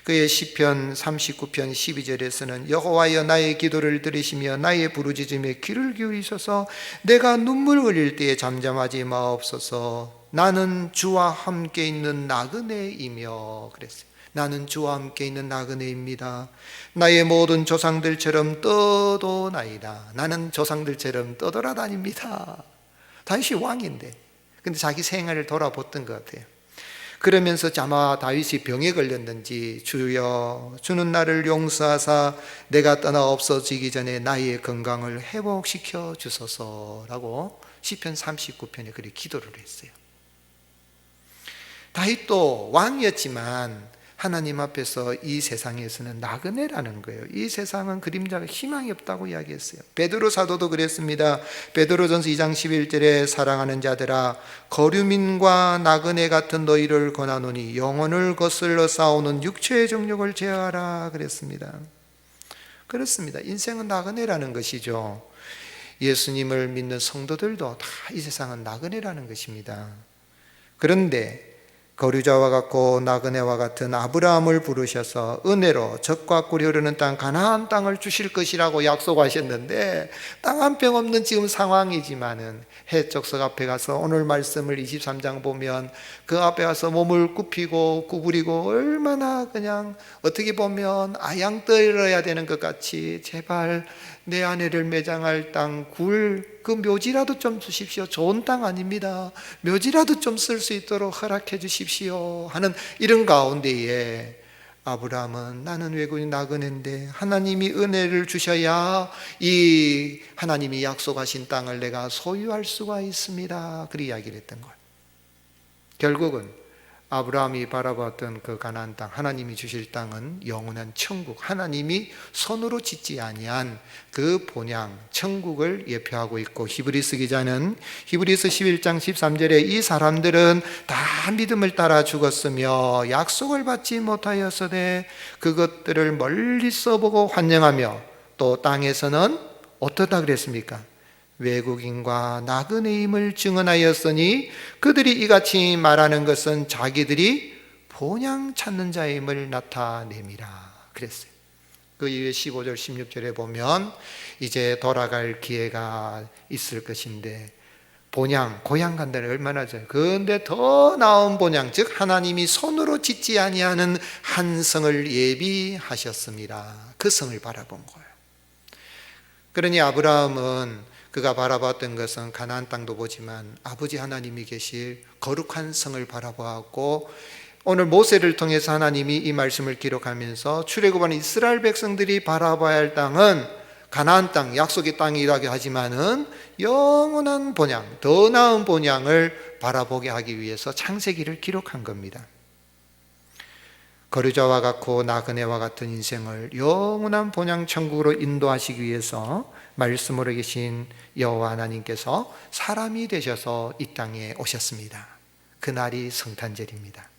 그의 시편 39편 12절에서는 여호와여 나의 기도를 들으시며 나의 부르짖음에 귀를 기울이소서. 내가 눈물 흘릴 때에 잠잠하지 마옵소서. 나는 주와 함께 있는 나그네이며 그랬어요. 나는 주와 함께 있는 나그네입니다. 나의 모든 조상들처럼 떠도나이다. 나는 조상들처럼 떠돌아다닙니다. 다윗이 왕인데 근데 자기 생활을 돌아봤던 것 같아요. 그러면서 아마 다윗이 병에 걸렸는지 주여 주는 나를 용서하사 내가 떠나 없어지기 전에 나의 건강을 회복시켜 주소서라고 시편 39편에 그렇게 기도를 했어요. 다윗도 왕이었지만 하나님 앞에서 이 세상에서는 나그네라는 거예요. 이 세상은 그림자가 희망이 없다고 이야기했어요. 베드로 사도도 그랬습니다. 베드로전서 2장 11절에 사랑하는 자들아 거류민과 나그네 같은 너희를 권하노니 영혼을 거슬러 싸우는 육체의 정욕을 제어하라 그랬습니다. 그렇습니다. 인생은 나그네라는 것이죠. 예수님을 믿는 성도들도 다 이 세상은 나그네라는 것입니다. 그런데 거류자와 같고 나그네와 같은 아브라함을 부르셔서 은혜로 젖과 꿀이 흐르는 땅 가나안 땅을 주실 것이라고 약속하셨는데 땅 한 평 없는 지금 상황이지만은 해적석 앞에 가서 오늘 말씀을 23장 보면 그 앞에 가서 몸을 굽히고 구부리고 얼마나 그냥 어떻게 보면 아양 떨어야 되는 것 같이 제발 내 아내를 매장할 땅 그 묘지라도 좀 주십시오. 좋은 땅 아닙니다. 묘지라도 좀 쓸 수 있도록 허락해 주십시오 하는 이런 가운데에 아브라함은 나는 외국인 나그네인데 하나님이 은혜를 주셔야 이 하나님이 약속하신 땅을 내가 소유할 수가 있습니다. 그렇게 이야기를 했던 거예요. 결국은 아브라함이 바라봤던 그 가나안 땅, 하나님이 주실 땅은 영원한 천국, 하나님이 손으로 짓지 아니한 그 본향 천국을 예표하고 있고, 히브리서 기자는 히브리서 11장 13절에 이 사람들은 다 믿음을 따라 죽었으며 약속을 받지 못하였으되 그것들을 멀리서 보고 환영하며 또 땅에서는 어떻다 그랬습니까? 외국인과 나그네임을 증언하였으니 그들이 이같이 말하는 것은 자기들이 본향 찾는 자임을 나타냅니다 그랬어요. 그 이후에 15절 16절에 보면 이제 돌아갈 기회가 있을 것인데 본향, 고향 간다는 얼마나 좋아요. 그런데 더 나은 본향, 즉 하나님이 손으로 짓지 아니하는 한 성을 예비하셨습니다. 그 성을 바라본 거예요. 그러니 아브라함은 그가 바라봤던 것은 가나안 땅도 보지만 아버지 하나님이 계실 거룩한 성을 바라보았고, 오늘 모세를 통해서 하나님이 이 말씀을 기록하면서 출애굽하는 이스라엘 백성들이 바라봐야 할 땅은 가나안 땅, 약속의 땅이라고 하지만은 영원한 본향, 더 나은 본향을 바라보게 하기 위해서 창세기를 기록한 겁니다. 거류자와 같고 나그네와 같은 인생을 영원한 본향 천국으로 인도하시기 위해서 말씀으로 계신 여호와 하나님께서 사람이 되셔서 이 땅에 오셨습니다. 그날이 성탄절입니다.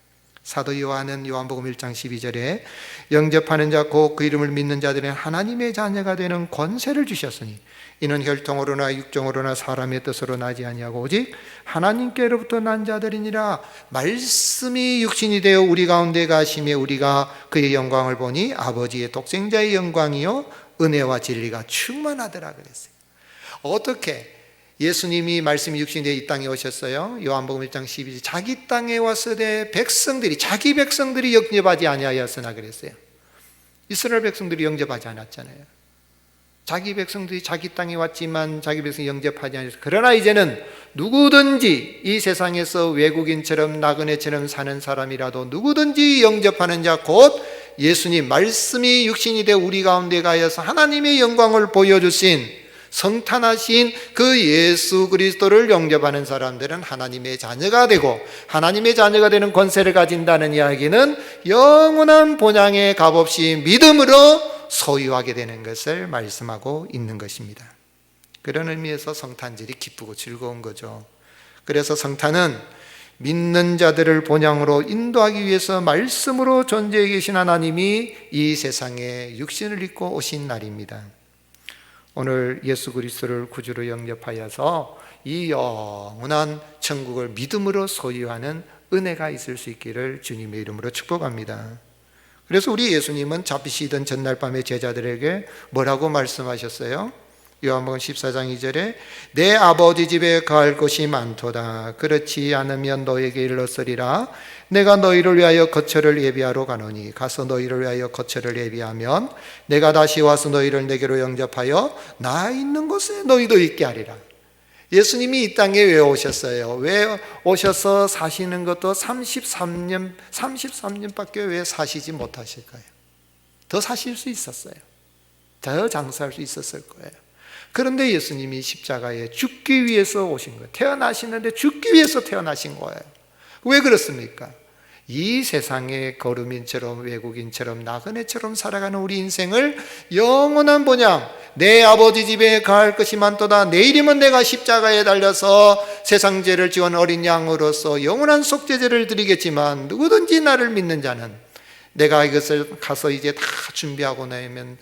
사도 요한은 요한복음 1장 12절에 영접하는 자 곧 그 이름을 믿는 자들은 하나님의 자녀가 되는 권세를 주셨으니 이는 혈통으로나 육정으로나 사람의 뜻으로 나지 아니하고 오직 하나님께로부터 난 자들이니라. 말씀이 육신이 되어 우리 가운데 가심에 우리가 그의 영광을 보니 아버지의 독생자의 영광이요 은혜와 진리가 충만하더라 그랬어요. 어떻게 예수님이 말씀이 육신이 되어 이 땅에 오셨어요? 요한복음 1장 12절 자기 땅에 왔을 때 백성들이 자기 백성들이 영접하지 아니하였으나 그랬어요. 이스라엘 백성들이 영접하지 않았잖아요. 자기 백성들이 자기 땅에 왔지만 자기 백성이 영접하지 않았어요. 그러나 이제는 누구든지 이 세상에서 외국인처럼 나그네처럼 사는 사람이라도 누구든지 영접하는 자 곧 예수님 말씀이 육신이 되어 우리 가운데 가여서 하나님의 영광을 보여주신 성탄하신 그 예수 그리스도를 영접하는 사람들은 하나님의 자녀가 되고, 하나님의 자녀가 되는 권세를 가진다는 이야기는 영원한 본향의 값없이 믿음으로 소유하게 되는 것을 말씀하고 있는 것입니다. 그런 의미에서 성탄절이 기쁘고 즐거운 거죠. 그래서 성탄은 믿는 자들을 본향으로 인도하기 위해서 말씀으로 존재해 계신 하나님이 이 세상에 육신을 입고 오신 날입니다. 오늘 예수 그리스도를 구주로 영접하여서 이 영원한 천국을 믿음으로 소유하는 은혜가 있을 수 있기를 주님의 이름으로 축복합니다. 그래서 우리 예수님은 잡히시던 전날 밤에 제자들에게 뭐라고 말씀하셨어요? 요한복음 14장 2절에 내 아버지 집에 갈 곳이 많도다. 그렇지 않으면 너에게 일렀으리라. 내가 너희를 위하여 거처를 예비하러 가노니 가서 너희를 위하여 거처를 예비하면 내가 다시 와서 너희를 내게로 영접하여 나 있는 곳에 너희도 있게 하리라. 예수님이 이 땅에 왜 오셨어요? 왜 오셔서 사시는 것도 33년밖에 왜 사시지 못하실까요? 더 사실 수 있었어요. 더 장수할 수 있었을 거예요. 그런데 예수님이 십자가에 죽기 위해서 오신 거예요. 태어나시는데 죽기 위해서 태어나신 거예요. 왜 그렇습니까? 이 세상의 거루민처럼 외국인처럼 나그네처럼 살아가는 우리 인생을 영원한 본향, 내 아버지 집에 갈 것이 많도다. 내일이면 내가 십자가에 달려서 세상 죄를 지원 어린 양으로서 영원한 속죄제를 드리겠지만 누구든지 나를 믿는 자는 내가 이것을 가서 이제 다 준비하고 나면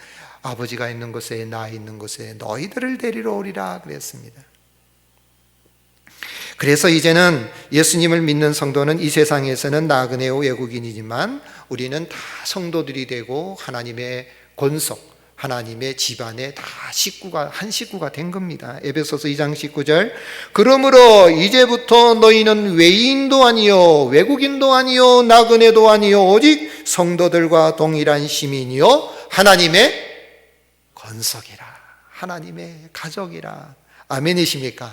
아버지가 있는 곳에 나 있는 곳에 너희들을 데리러 오리라 그랬습니다. 그래서 이제는 예수님을 믿는 성도는 이 세상에서는 나그네요 외국인이지만 우리는 다 성도들이 되고 하나님의 권속, 하나님의 집안에 다 한 식구가 된 겁니다. 에베소서 2장 19절 그러므로 이제부터 너희는 외인도 아니요 외국인도 아니요 나그네도 아니요 오직 성도들과 동일한 시민이요 하나님의 권속이라, 하나님의 가족이라. 아멘이십니까?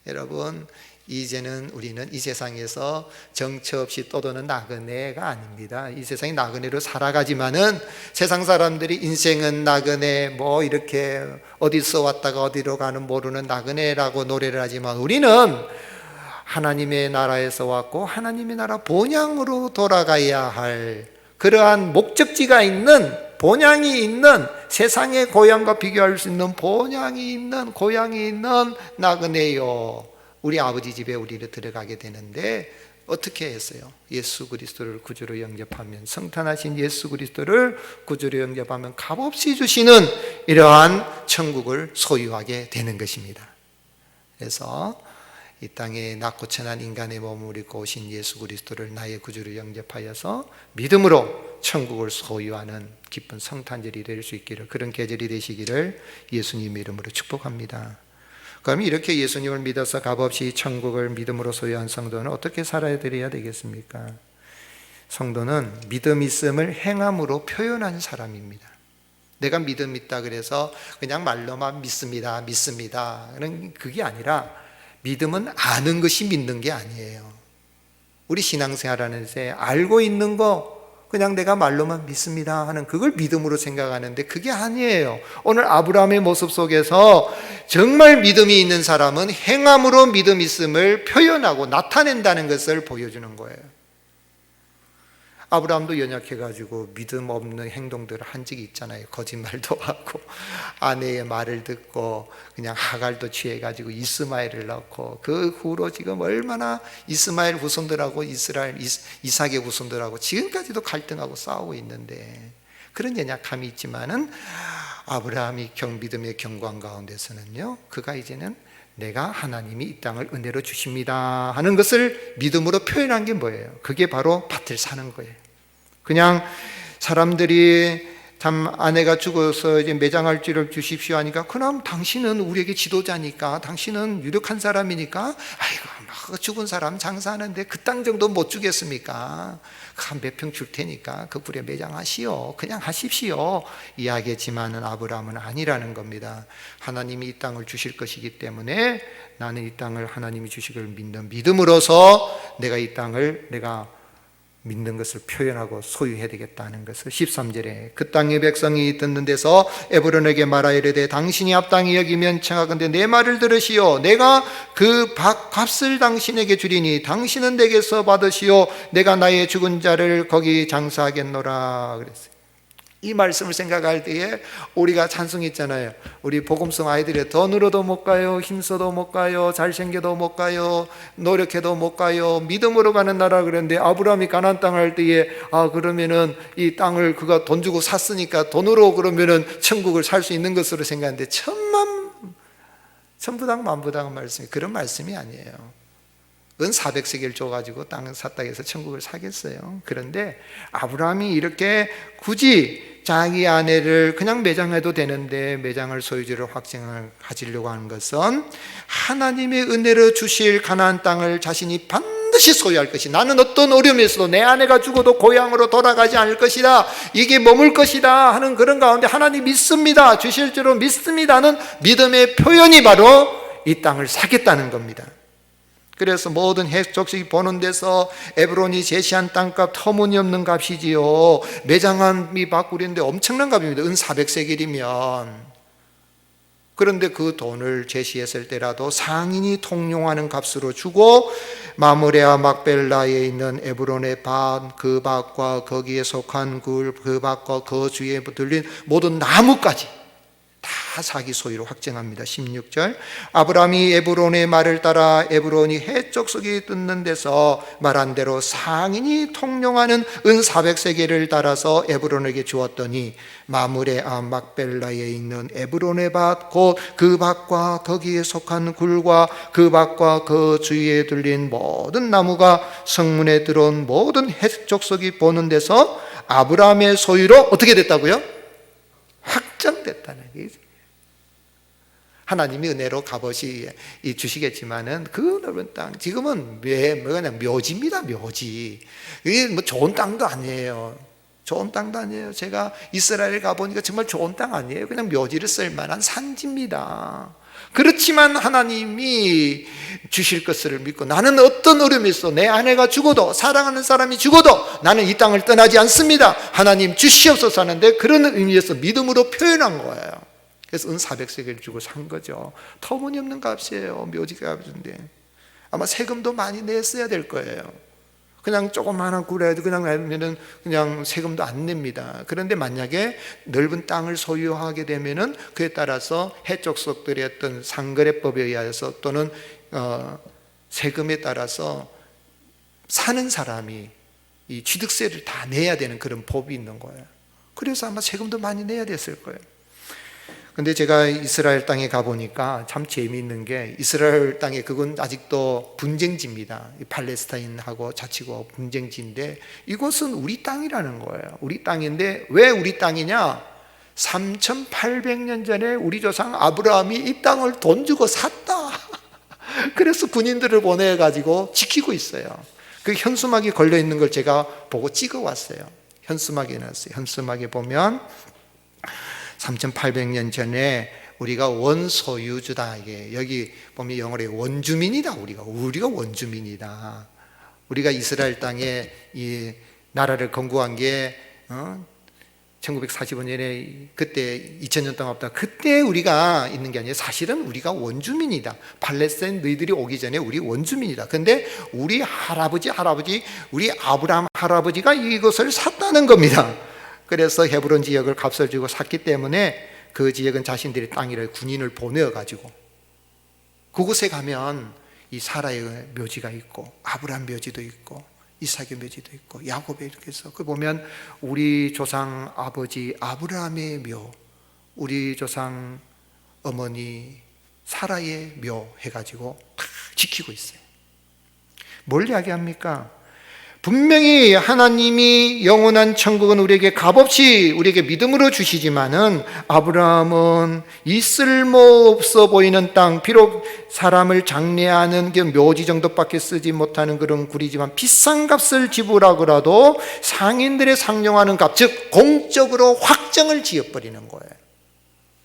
여러분, 이제는 우리는 이 세상에서 정처 없이 떠도는 나그네가 아닙니다. 이 세상이 나그네로 살아가지만은 세상 사람들이 인생은 나그네, 뭐 이렇게 어디서 왔다가 어디로 가는 모르는 나그네라고 노래를 하지만 우리는 하나님의 나라에서 왔고 하나님의 나라 본향으로 돌아가야 할 그러한 목적지가 있는, 본향이 있는, 세상의 고향과 비교할 수 있는 본향이 있는, 고향이 있는 나그네요. 우리 아버지 집에 우리를 들어가게 되는데 어떻게 했어요? 예수 그리스도를 구주로 영접하면, 성탄하신 예수 그리스도를 구주로 영접하면 값없이 주시는 이러한 천국을 소유하게 되는 것입니다. 그래서 이 땅에 낮고 천한 인간의 몸을 입고 오신 예수 그리스도를 나의 구주로 영접하여서 믿음으로 천국을 소유하는 기쁜 성탄절이 될 수 있기를, 그런 계절이 되시기를 예수님의 이름으로 축복합니다. 그럼 이렇게 예수님을 믿어서 값없이 천국을 믿음으로 소유한 성도는 어떻게 살아야 되겠습니까? 성도는 믿음 있음을 행함으로 표현한 사람입니다. 내가 믿음 있다 그래서 그냥 말로만 믿습니다 그게 아니라 믿음은 아는 것이 믿는 게 아니에요. 우리 신앙생활하는데 알고 있는 거 그냥 내가 말로만 믿습니다 하는 그걸 믿음으로 생각하는데 그게 아니에요. 오늘 아브라함의 모습 속에서 정말 믿음이 있는 사람은 행함으로 믿음 있음을 표현하고 나타낸다는 것을 보여주는 거예요. 아브라함도 연약해가지고 믿음 없는 행동들을 한 적이 있잖아요. 거짓말도 하고 아내의 말을 듣고 그냥 하갈도 취해가지고 이스마엘을 낳고 그 후로 지금 얼마나 이스마엘 후손들하고 이삭의 후손들하고 지금까지도 갈등하고 싸우고 있는데, 그런 연약함이 있지만은 아브라함이 믿음의 경관 가운데서는요, 그가 이제는 내가 하나님이 이 땅을 은혜로 주십니다 하는 것을 믿음으로 표현한 게 뭐예요? 그게 바로 밭을 사는 거예요. 그냥 사람들이 참 아내가 죽어서 이제 매장할지를 주십시오 하니까, 그럼 당신은 우리에게 지도자니까, 당신은 유력한 사람이니까, 아이고 막 죽은 사람 장사하는데 그 땅 정도 못 주겠습니까? 한 몇 평 줄 테니까 그 굴에 매장하시오, 그냥 하십시오 이야기했지만은 아브라함은 아니라는 겁니다. 하나님이 이 땅을 주실 것이기 때문에 나는 이 땅을 하나님이 주실 걸 믿는 믿음으로서 내가 이 땅을 내가 믿는 것을 표현하고 소유해야 되겠다는 것을 13절에 그 땅의 백성이 듣는 데서 에브론에게 말하여 이르되 당신이 합당히 여기면 청하건대 내 말을 들으시오. 내가 그 값을 당신에게 주리니 당신은 내게서 받으시오. 내가 나의 죽은 자를 거기 장사하겠노라 그랬어요. 이 말씀을 생각할 때에 우리가 찬송했잖아요. 우리 복음성 아이들이 돈으로도 못 가요, 힘써도 못 가요, 잘생겨도 못 가요, 노력해도 못 가요, 믿음으로 가는 나라. 그랬는데 아브라함이 가나안 땅을 할 때에 그러면은 이 땅을 그가 돈 주고 샀으니까 돈으로 그러면은 천국을 살 수 있는 것으로 생각하는데 천부당 만부당 말씀이 그런 말씀이 아니에요. 은 400세겔 줘가지고 땅을 샀다 해서 천국을 사겠어요? 그런데 아브라함이 이렇게 굳이 자기 아내를 그냥 매장해도 되는데 매장을 소유주로 확정을 가지려고 하는 것은 하나님의 은혜로 주실 가나안 땅을 자신이 반드시 소유할 것이, 나는 어떤 어려움에서도 내 아내가 죽어도 고향으로 돌아가지 않을 것이다, 이게 머물 것이다 하는 그런 가운데 하나님 믿습니다, 주실 줄로 믿습니다는 믿음의 표현이 바로 이 땅을 사겠다는 겁니다. 그래서 모든 해족식이 보는 데서 에브론이 제시한 땅값 터무니없는 값이지요. 매장함이 바꾸는데 엄청난 값입니다. 은 400세겔이면. 그런데 그 돈을 제시했을 때라도 상인이 통용하는 값으로 주고 마므레와 막벨라에 있는 에브론의 밭, 그 밭과 거기에 속한 굴, 그 밭과 그 주위에 들린 모든 나무까지 다 자기 소유로 확정합니다. 16절 아브라함이 에브론의 말을 따라 에브론이 해족속이 뜯는 데서 말한 대로 상인이 통용하는 은 400세겔을 따라서 에브론에게 주었더니 마므레아 막벨라에 있는 에브론의 밭 곧 그 밭과 거기에 속한 굴과 그 밭과 그 주위에 들린 모든 나무가 성문에 들어온 모든 해족속이 보는 데서 아브라함의 소유로 어떻게 됐다고요? 확정됐다는 얘기죠. 하나님이 은혜로 값없이 주시겠지만은 그 넓은 땅 지금은 뭐냐 묘지입니다. 묘지. 이게 뭐 좋은 땅도 아니에요. 좋은 땅도 아니에요. 제가 이스라엘 가보니까 정말 좋은 땅 아니에요. 그냥 묘지를 쓸 만한 산지입니다. 그렇지만 하나님이 주실 것을 믿고 나는 어떤 어려움이 있어 내 아내가 죽어도 사랑하는 사람이 죽어도 나는 이 땅을 떠나지 않습니다. 하나님 주시옵소서 하는데 그런 의미에서 믿음으로 표현한 거예요. 그래서 은 400세겔 주고 산 거죠. 터무니없는 값이에요. 묘지 값인데 아마 세금도 많이 냈어야 될 거예요. 그냥 조그마한 굴에도 그냥 내면은 그냥 세금도 안 냅니다. 그런데 만약에 넓은 땅을 소유하게 되면은 그에 따라서 해족속들의 어떤 상거래법에 의하여서 또는 세금에 따라서 사는 사람이 이 취득세를 다 내야 되는 그런 법이 있는 거예요. 그래서 아마 세금도 많이 내야 됐을 거예요. 근데 제가 이스라엘 땅에 가보니까 참 재미있는 게 이스라엘 땅에 그건 아직도 분쟁지입니다. 팔레스타인하고 자치고 분쟁지인데 이곳은 우리 땅이라는 거예요. 우리 땅인데 왜 우리 땅이냐? 3800년 전에 우리 조상 아브라함이 이 땅을 돈 주고 샀다. 그래서 군인들을 보내가지고 지키고 있어요. 그 현수막이 걸려있는 걸 제가 보고 찍어왔어요. 현수막에 놨어요. 현수막에 보면 3800년 전에 우리가 원소유주다. 이게 여기 보면 영어로 원주민이다. 우리가 원주민이다. 우리가 이스라엘 땅에 이 나라를 건국한 게 1945년에 그때 2000년 동안 없다. 그때 우리가 있는 게 아니라 사실은 우리가 원주민이다. 팔레스타인 너희들이 오기 전에 우리 원주민이다. 근데 우리 할아버지 우리 아브라함 할아버지가 이것을 샀다는 겁니다. 그래서 헤브론 지역을 값을 주고 샀기 때문에 그 지역은 자신들의 땅이라 군인을 보내어가지고 그곳에 가면 이 사라의 묘지가 있고 아브라함 묘지도 있고 이삭의 묘지도 있고 야곱의 이렇게 해서 그 보면 우리 조상 아버지 아브라함의 묘, 우리 조상 어머니 사라의 묘 해가지고 다 지키고 있어요. 뭘 이야기합니까? 분명히 하나님이 영원한 천국은 우리에게 값없이 우리에게 믿음으로 주시지만은 아브라함은 이 쓸모없어 보이는 땅, 비록 사람을 장례하는 그 묘지 정도밖에 쓰지 못하는 그런 굴이지만 비싼 값을 지불하고라도 상인들의 상용하는 값, 즉 공적으로 확정을 지어버리는 거예요.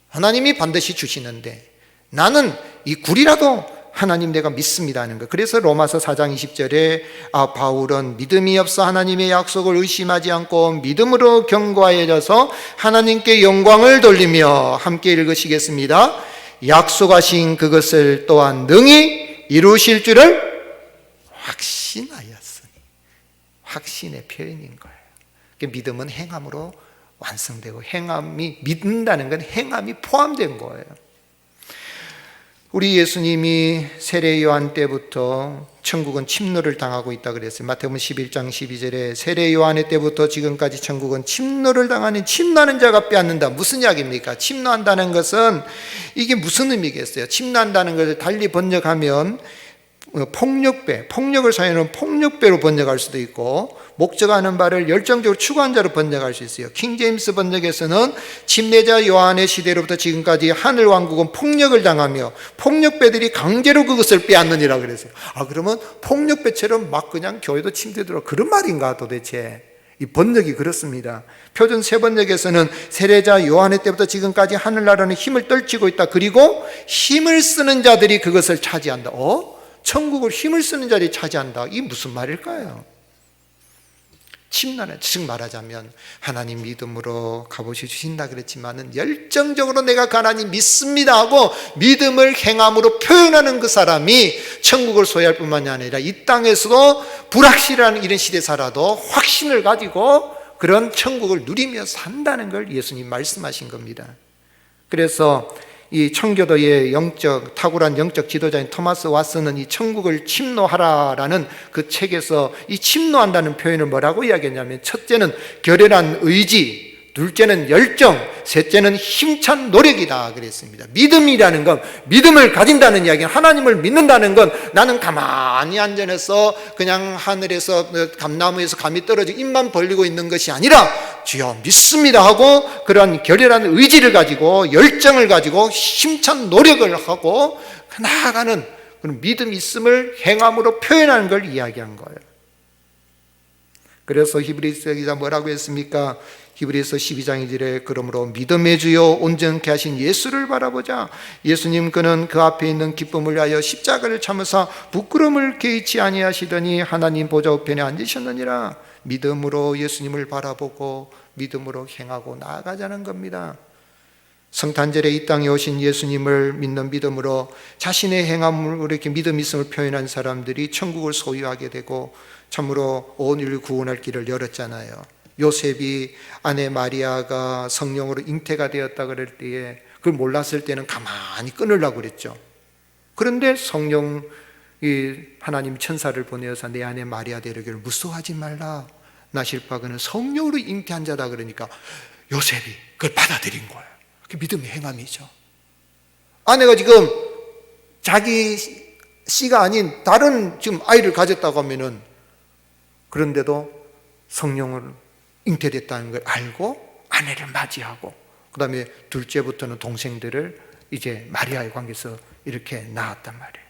하나님이 반드시 주시는데 나는 이 굴이라도 하나님 내가 믿습니다 하는 거. 그래서 로마서 4장 20절에 바울은 믿음이 없어 하나님의 약속을 의심하지 않고 믿음으로 견고하여져서 하나님께 영광을 돌리며, 함께 읽으시겠습니다. 약속하신 그것을 또한 능히 이루실 줄을 확신하였으니. 확신의 표현인 거예요. 믿음은 행함으로 완성되고, 행함이, 믿는다는 건 행함이 포함된 거예요. 우리 예수님이 세례 요한 때부터 천국은 침노를 당하고 있다 그랬어요. 마태복음 11장 12절에 세례 요한의 때부터 지금까지 천국은 침노를 당하는, 침노하는 자가 빼앗는다. 무슨 이야기입니까? 침노한다는 것은 이게 무슨 의미겠어요? 침노한다는 것을 달리 번역하면 폭력배, 폭력을 사용하는 폭력배로 번역할 수도 있고, 목적하는 바를 열정적으로 추구한 자로 번역할 수 있어요. 킹제임스 번역에서는 침례자 요한의 시대로부터 지금까지 하늘 왕국은 폭력을 당하며 폭력배들이 강제로 그것을 빼앗느니라 그랬어요. 그러면 폭력배처럼 막 그냥 교회도 침대들어, 그런 말인가 도대체? 이 번역이 그렇습니다. 표준 새 번역에서는 세례자 요한의 때부터 지금까지 하늘나라는 힘을 떨치고 있다. 그리고 힘을 쓰는 자들이 그것을 차지한다. 천국을 힘을 쓰는 자들이 차지한다. 이게 무슨 말일까요? 침노는, 즉 말하자면 하나님 믿음으로 값없이 주신다 그랬지만은 열정적으로 내가 그 하나님 믿습니다 하고 믿음을 행함으로 표현하는 그 사람이 천국을 소유할 뿐만이 아니라 이 땅에서도 불확실한 이런 시대 살아도 확신을 가지고 그런 천국을 누리며 산다는 걸 예수님 말씀하신 겁니다. 그래서 이 청교도의 탁월한 영적 지도자인 토마스 왓슨은 이 천국을 침노하라라는 그 책에서 이 침노한다는 표현을 뭐라고 이야기했냐면, 첫째는 결연한 의지, 둘째는 열정, 셋째는 힘찬 노력이다 그랬습니다. 믿음이라는 건, 믿음을 가진다는 이야기는, 하나님을 믿는다는 건 나는 가만히 앉아서 그냥 하늘에서 감나무에서 감이 떨어지고 입만 벌리고 있는 것이 아니라 주여 믿습니다 하고 그러한 결연한 의지를 가지고 열정을 가지고 힘찬 노력을 하고 나아가는 그런 믿음이 있음을 행함으로 표현하는 걸 이야기한 거예요. 그래서 히브리서 기자 뭐라고 했습니까? 히브리서 12장 2절에 그러므로 믿음의 주요 온전케 하신 예수를 바라보자. 예수님 그는 그 앞에 있는 기쁨을 위하여 십자가를 참으사 부끄러움을 개의치 아니하시더니 하나님 보좌 우편에 앉으셨느니라. 믿음으로 예수님을 바라보고 믿음으로 행하고 나아가자는 겁니다. 성탄절에 이 땅에 오신 예수님을 믿는 믿음으로 자신의 행함으로 이렇게 믿음 있음을 표현한 사람들이 천국을 소유하게 되고 참으로 온 인류 구원할 길을 열었잖아요. 요셉이 아내 마리아가 성령으로 잉태가 되었다 그럴 때에 그걸 몰랐을 때는 가만히 끊으려고 그랬죠. 그런데 성령 하나님 천사를 보내어서 내 아내 마리아 되려기를 무서워하지 말라. 나실바그는 성령으로 잉태한 자다 그러니까 요셉이 그걸 받아들인 거예요. 그게 믿음의 행함이죠. 아내가 지금 자기 씨가 아닌 다른 지금 아이를 가졌다고 하면은, 그런데도 성령으로 잉태됐다는 걸 알고 아내를 맞이하고 그 다음에 둘째부터는 동생들을 이제 마리아의 관계에서 이렇게 낳았단 말이에요.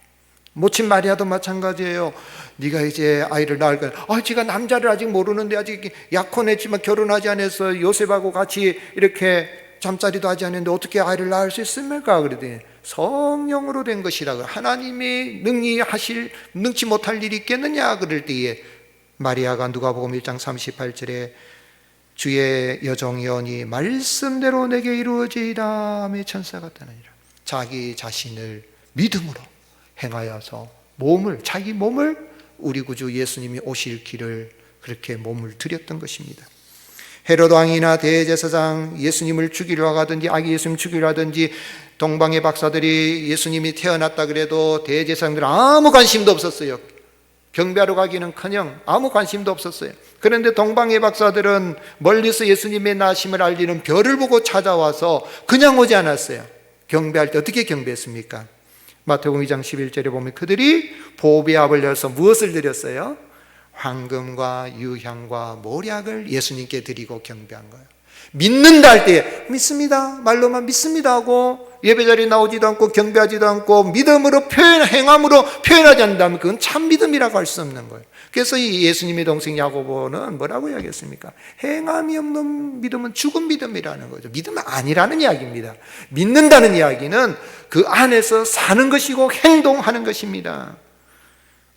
모친 마리아도 마찬가지예요. 네가 이제 아이를 낳을 거야. 제가 남자를 아직 모르는데 아직 약혼했지만 결혼하지 않아서 요셉하고 같이 이렇게 잠자리도 하지 않았는데 어떻게 아이를 낳을 수 있습니까? 그러더니 성령으로 된 것이라고. 하나님이 능치 못할 일이 있겠느냐 그럴 때에 마리아가 누가복음 1장 38절에 주의 여종이오니 말씀대로 내게 이루어지이다 하며 천사가 떠나니라. 자기 자신을 믿음으로 행하여서 자기 몸을 우리 구주 예수님이 오실 길을 그렇게 몸을 들였던 것입니다. 헤롯 왕이나 대제사장 예수님을 죽이려 하든지 아기 예수님 죽이려 하든지 동방의 박사들이 예수님이 태어났다 그래도 대제사장들은 아무 관심도 없었어요. 경배하러 가기는커녕 아무 관심도 없었어요. 그런데 동방의 박사들은 멀리서 예수님의 나심을 알리는 별을 보고 찾아와서 그냥 오지 않았어요. 경배할 때 어떻게 경배했습니까? 마태복음 2장 11절에 보면 그들이 보배 앞을 열어서 무엇을 드렸어요? 황금과 유향과 모략을 예수님께 드리고 경배한 거예요. 믿는다 할 때 믿습니다, 말로만 믿습니다 하고 예배자리에 나오지도 않고 경배하지도 않고 믿음으로 행함으로 표현하지 않는다면 그건 참 믿음이라고 할 수 없는 거예요. 그래서 이 예수님의 동생 야고보는 뭐라고 이야기했습니까? 행함이 없는 믿음은 죽은 믿음이라는 거죠. 믿음은 아니라는 이야기입니다. 믿는다는 이야기는 그 안에서 사는 것이고 행동하는 것입니다.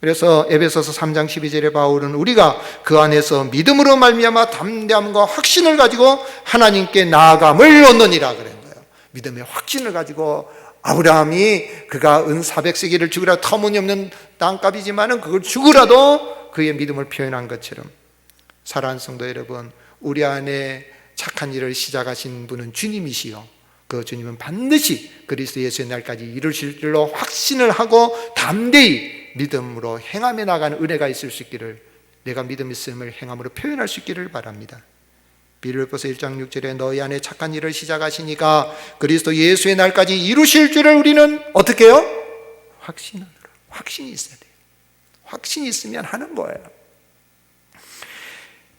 그래서 에베소서 3장 12절에 바울은 우리가 그 안에서 믿음으로 말미암아 담대함과 확신을 가지고 하나님께 나아감을 얻느니라 그런 거예요. 믿음의 확신을 가지고 아브라함이 그가 은 400세기를 주기라 터무니없는 땅값이지만은 그걸 주고라도 그의 믿음을 표현한 것처럼, 사랑하는 성도 여러분, 우리 안에 착한 일을 시작하신 분은 주님이시요, 그 주님은 반드시 그리스도 예수의 날까지 이루실 줄로 확신을 하고 담대히 믿음으로 행함에 나가는 은혜가 있을 수 있기를, 내가 믿음 있음을 행함으로 표현할 수 있기를 바랍니다. 빌립보서 1장 6절에 너희 안에 착한 일을 시작하시니까 그리스도 예수의 날까지 이루실 줄을 우리는 어떻게 해요? 확신으로. 확신이 있어야 돼요. 확신이 있으면 하는 거예요.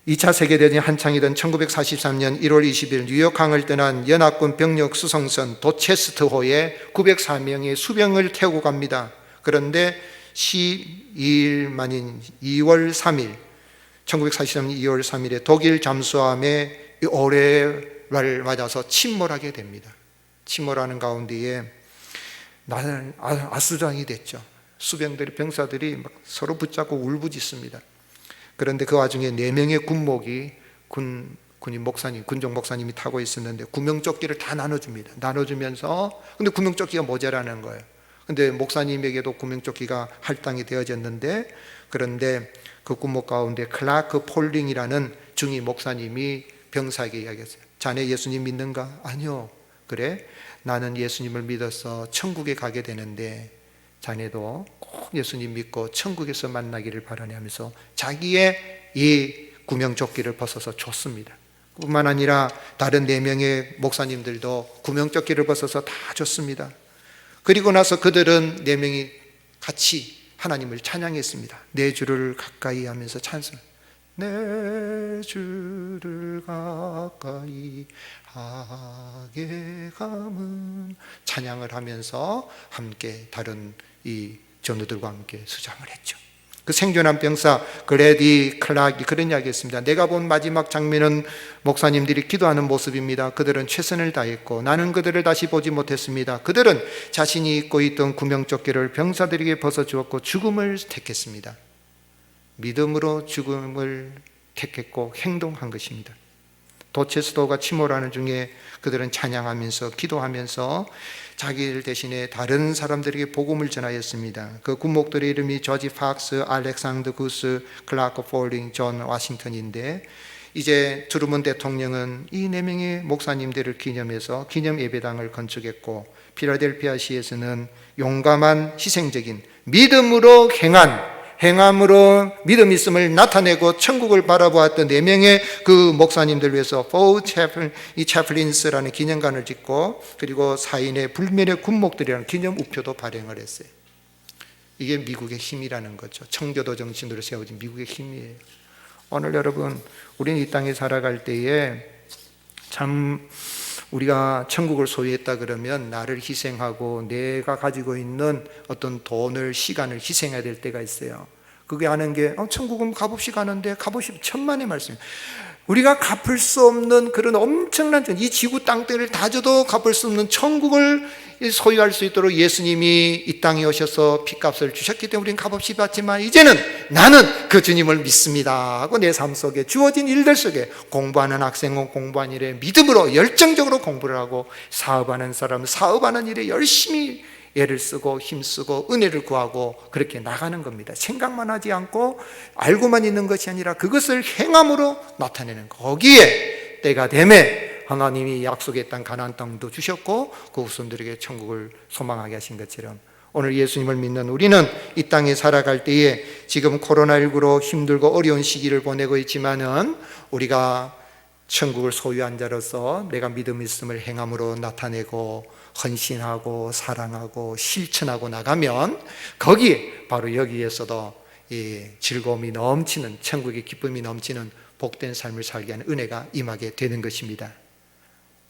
2차 세계대전이 한창이던 1943년 1월 20일 뉴욕항을 떠난 연합군 병력 수송선 도체스트호에 904명의 수병을 태우고 갑니다. 그런데 12일 만인 2월 3일 1943년 2월 3일에 독일 잠수함의 어뢰를 맞아서 침몰하게 됩니다. 침몰하는 가운데에 나는 아수장이 됐죠. 수병들이, 병사들이 막 서로 붙잡고 울부짖습니다. 그런데 그 와중에 4명의 군목이 군인 목사님, 군종 목사님이 타고 있었는데 구명조끼를 다 나눠줍니다. 나눠주면서, 근데 구명조끼가 모자라는 거예요. 근데 목사님에게도 구명조끼가 할당이 되어졌는데, 그런데 그 군목 가운데 클라크 폴링이라는 중위 목사님이 병사에게 이야기했어요. 자네 예수님 믿는가? 아니요. 그래? 나는 예수님을 믿어서 천국에 가게 되는데 자네도 꼭 예수님 믿고 천국에서 만나기를 바라네 하면서 자기의 이 구명조끼를 벗어서 줬습니다. 뿐만 아니라 다른 4명의 목사님들도 구명조끼를 벗어서 다 줬습니다. 그리고 나서 그들은 4명이 같이 하나님을 찬양했습니다. 내 주를 가까이 하면서 찬송, 내 주를 가까이 하게 감은, 찬양을 하면서 함께 다른 이 전우들과 함께 수장을 했죠. 그 생존한 병사 그레디 클락이 그런 이야기 했습니다. 내가 본 마지막 장면은 목사님들이 기도하는 모습입니다. 그들은 최선을 다했고 나는 그들을 다시 보지 못했습니다. 그들은 자신이 입고 있던 구명조끼를 병사들에게 벗어주었고 죽음을 택했습니다. 믿음으로 죽음을 택했고 행동한 것입니다. 도체스도가 침몰하는 중에 그들은 찬양하면서 기도하면서 자기를 대신에 다른 사람들에게 복음을 전하였습니다. 그 군목들의 이름이 조지 팍스, 알렉산더 구스, 클라크 폴링, 존 워싱턴인데, 이제 트루먼 대통령은 이 4명의 목사님들을 기념해서 기념 예배당을 건축했고, 필라델피아시에서는 용감한 희생적인 믿음으로 행함으로 믿음 있음을 나타내고 천국을 바라보았던 4명의 그 목사님들 위해서 포우 채플린스라는 기념관을 짓고, 그리고 사인의 불멸의 군목들이라는 기념 우표도 발행을 했어요. 이게 미국의 힘이라는 거죠. 청교도 정신으로 세워진 미국의 힘이에요. 오늘 여러분, 우리는 이 땅에 살아갈 때에 참 우리가 천국을 소유했다 그러면 나를 희생하고 내가 가지고 있는 어떤 돈을, 시간을 희생해야 될 때가 있어요. 그게 하는 게 천국은 값없이 가는데, 값없이 천만의 말씀이에요. 우리가 갚을 수 없는 그런 엄청난, 이 지구 땅들을 다 줘도 갚을 수 없는 천국을 소유할 수 있도록 예수님이 이 땅에 오셔서 핏값을 주셨기 때문에 우리는 값없이 받지만, 이제는 나는 그 주님을 믿습니다 하고 내 삶 속에 주어진 일들 속에, 공부하는 학생은 공부하는 일에 믿음으로 열정적으로 공부를 하고, 사업하는 사람은 사업하는 일에 열심히 애를 쓰고 힘쓰고 은혜를 구하고 그렇게 나가는 겁니다. 생각만 하지 않고 알고만 있는 것이 아니라 그것을 행함으로 나타내는, 거기에 때가 되매 하나님이 약속의 땅 가나안 땅도 주셨고 그 후손들에게 천국을 소망하게 하신 것처럼, 오늘 예수님을 믿는 우리는 이 땅에 살아갈 때에 지금 코로나19로 힘들고 어려운 시기를 보내고 있지만은, 우리가 천국을 소유한 자로서 내가 믿음 있음을 행함으로 나타내고 헌신하고 사랑하고 실천하고 나가면, 거기에 바로 여기에서도 이 즐거움이 넘치는, 천국의 기쁨이 넘치는 복된 삶을 살게 하는 은혜가 임하게 되는 것입니다.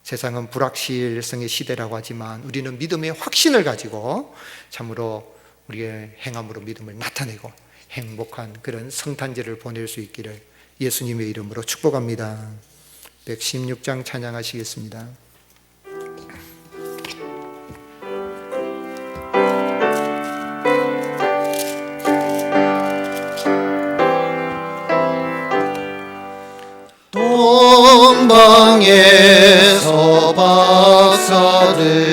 세상은 불확실성의 시대라고 하지만 우리는 믿음의 확신을 가지고 참으로 우리의 행함으로 믿음을 나타내고 행복한 그런 성탄절을 보낼 수 있기를 예수님의 이름으로 축복합니다. 116장 찬양하시겠습니다. 동방에서 박사들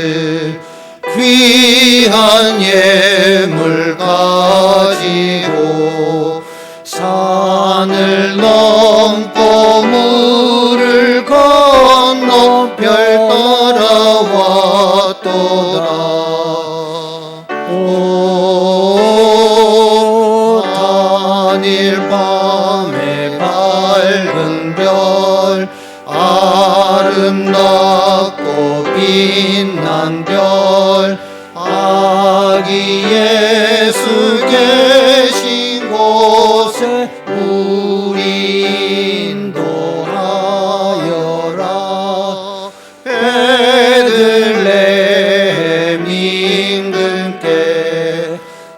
귀한 예물 가지고 산을 넘고 물을 건너 별 따라왔도다. 오 단일 밤의 밝은 별 아름답고 빛난 별 아기 예수 계신 곳에 우리 인도하여라. 베들레헴 임금께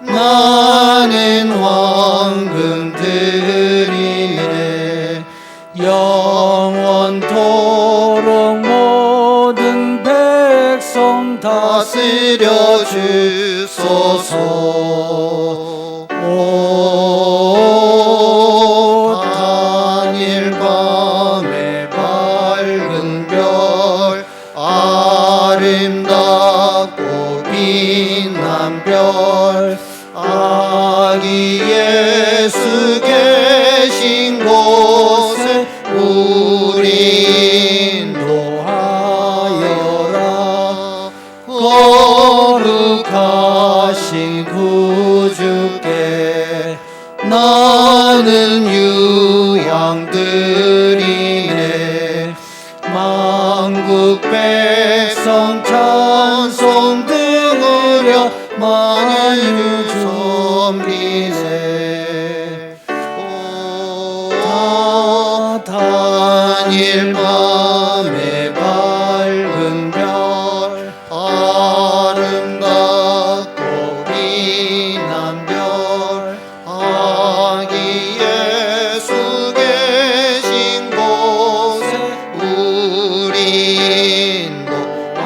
나는 황금 드리네. 영원토록 모든 백성 다스려 주소서. 오 단일 밤의 밝은 별 아름답고 빛난 별 아기 예수 계신 곳에 우리 인도하여라. 거룩하신 구주께 나는 유향 드리네. 만국 백성 찬송 들으려 만유 섬기세. 오 단일 밤의 밝은 별 아름답고 빛난 별 아기 예수 계신 곳에 우리 인도하여라.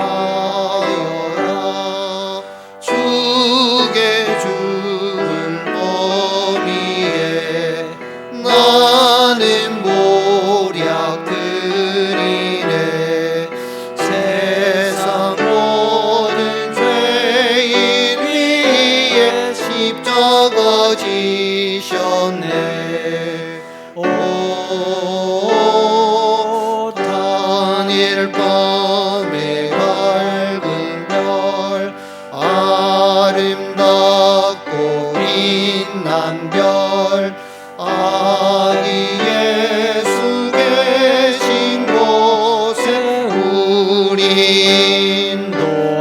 주께 주를 범위에 나는 모략 드리네. 세상 모든 죄인 위에 십자가 지셨네. 오 단일 밤의 밝은 별 아름답고 빛난 별 아기 예수 계신 곳에 우리 인도하여라.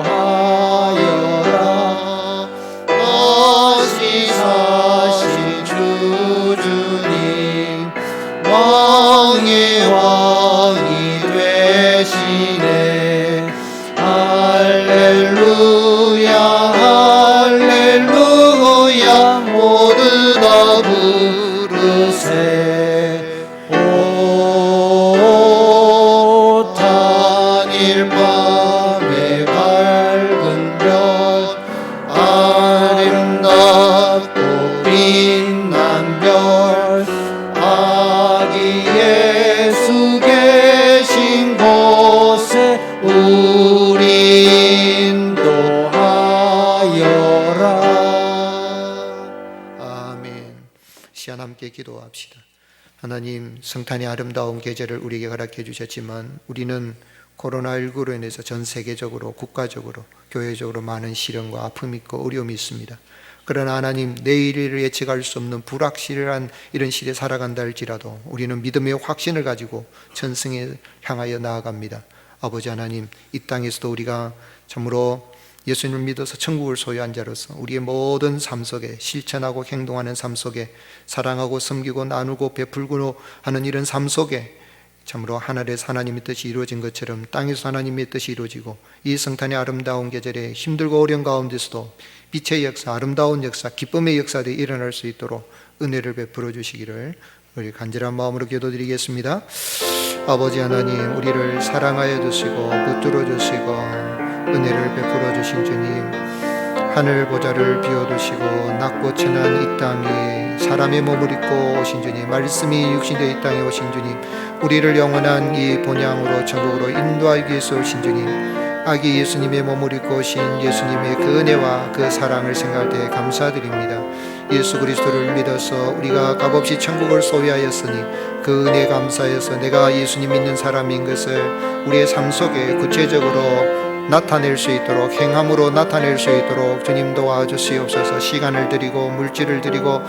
다시 사신 주 주님 왕의 왕이 되시네. 할렐루야 할렐루야 모두 다 부르세. 오 단일 밤의 밝은 별 아름답고 빛난 별 아기 예수 계신 곳에 우리 인도하여라. 아멘. 시간 함께 기도합시다. 하나님, 성탄의 아름다운 계절을 우리에게 허락해 주셨지만 우리는 코로나19로 인해서 전 세계적으로 국가적으로 교회적으로 많은 시련과 아픔이 있고 어려움이 있습니다. 그러나 하나님, 내일을 예측할 수 없는 불확실한 이런 시대에 살아간다 할지라도 우리는 믿음의 확신을 가지고 천승에 향하여 나아갑니다. 아버지 하나님, 이 땅에서도 우리가 참으로 예수님을 믿어서 천국을 소유한 자로서 우리의 모든 삶 속에 실천하고 행동하는 삶 속에 사랑하고 섬기고 나누고 베풀고 하는 이런 삶 속에 참으로 하늘에서 하나님의 뜻이 이루어진 것처럼 땅에서 하나님의 뜻이 이루어지고 이 성탄의 아름다운 계절에 힘들고 어려운 가운데서도 빛의 역사, 아름다운 역사, 기쁨의 역사들이 일어날 수 있도록 은혜를 베풀어 주시기를 우리 간절한 마음으로 기도드리겠습니다. 아버지 하나님, 우리를 사랑하여 주시고 붙들어 주시고 은혜를 베풀어 주신 주님, 하늘 보좌를 비워두시고 낮고 천한 이 땅에 사람의 몸을 입고 오신 주님, 말씀이 육신되어 이 땅에 오신 주님, 우리를 영원한 이 본향으로 천국으로 인도하기 위해서 오신 주님, 아기 예수님의 몸을 입고 오신 예수님의 그 은혜와 그 사랑을 생각할 때 감사드립니다. 예수 그리스도를 믿어서 우리가 값없이 천국을 소유하였으니 그 은혜 감사해서 내가 예수님 믿는 사람인 것을 우리의 삶 속에 구체적으로 나타낼 수 있도록, 행함으로 나타낼 수 있도록 주님 도와주시옵소서. 시간을 드리고 물질을 드리고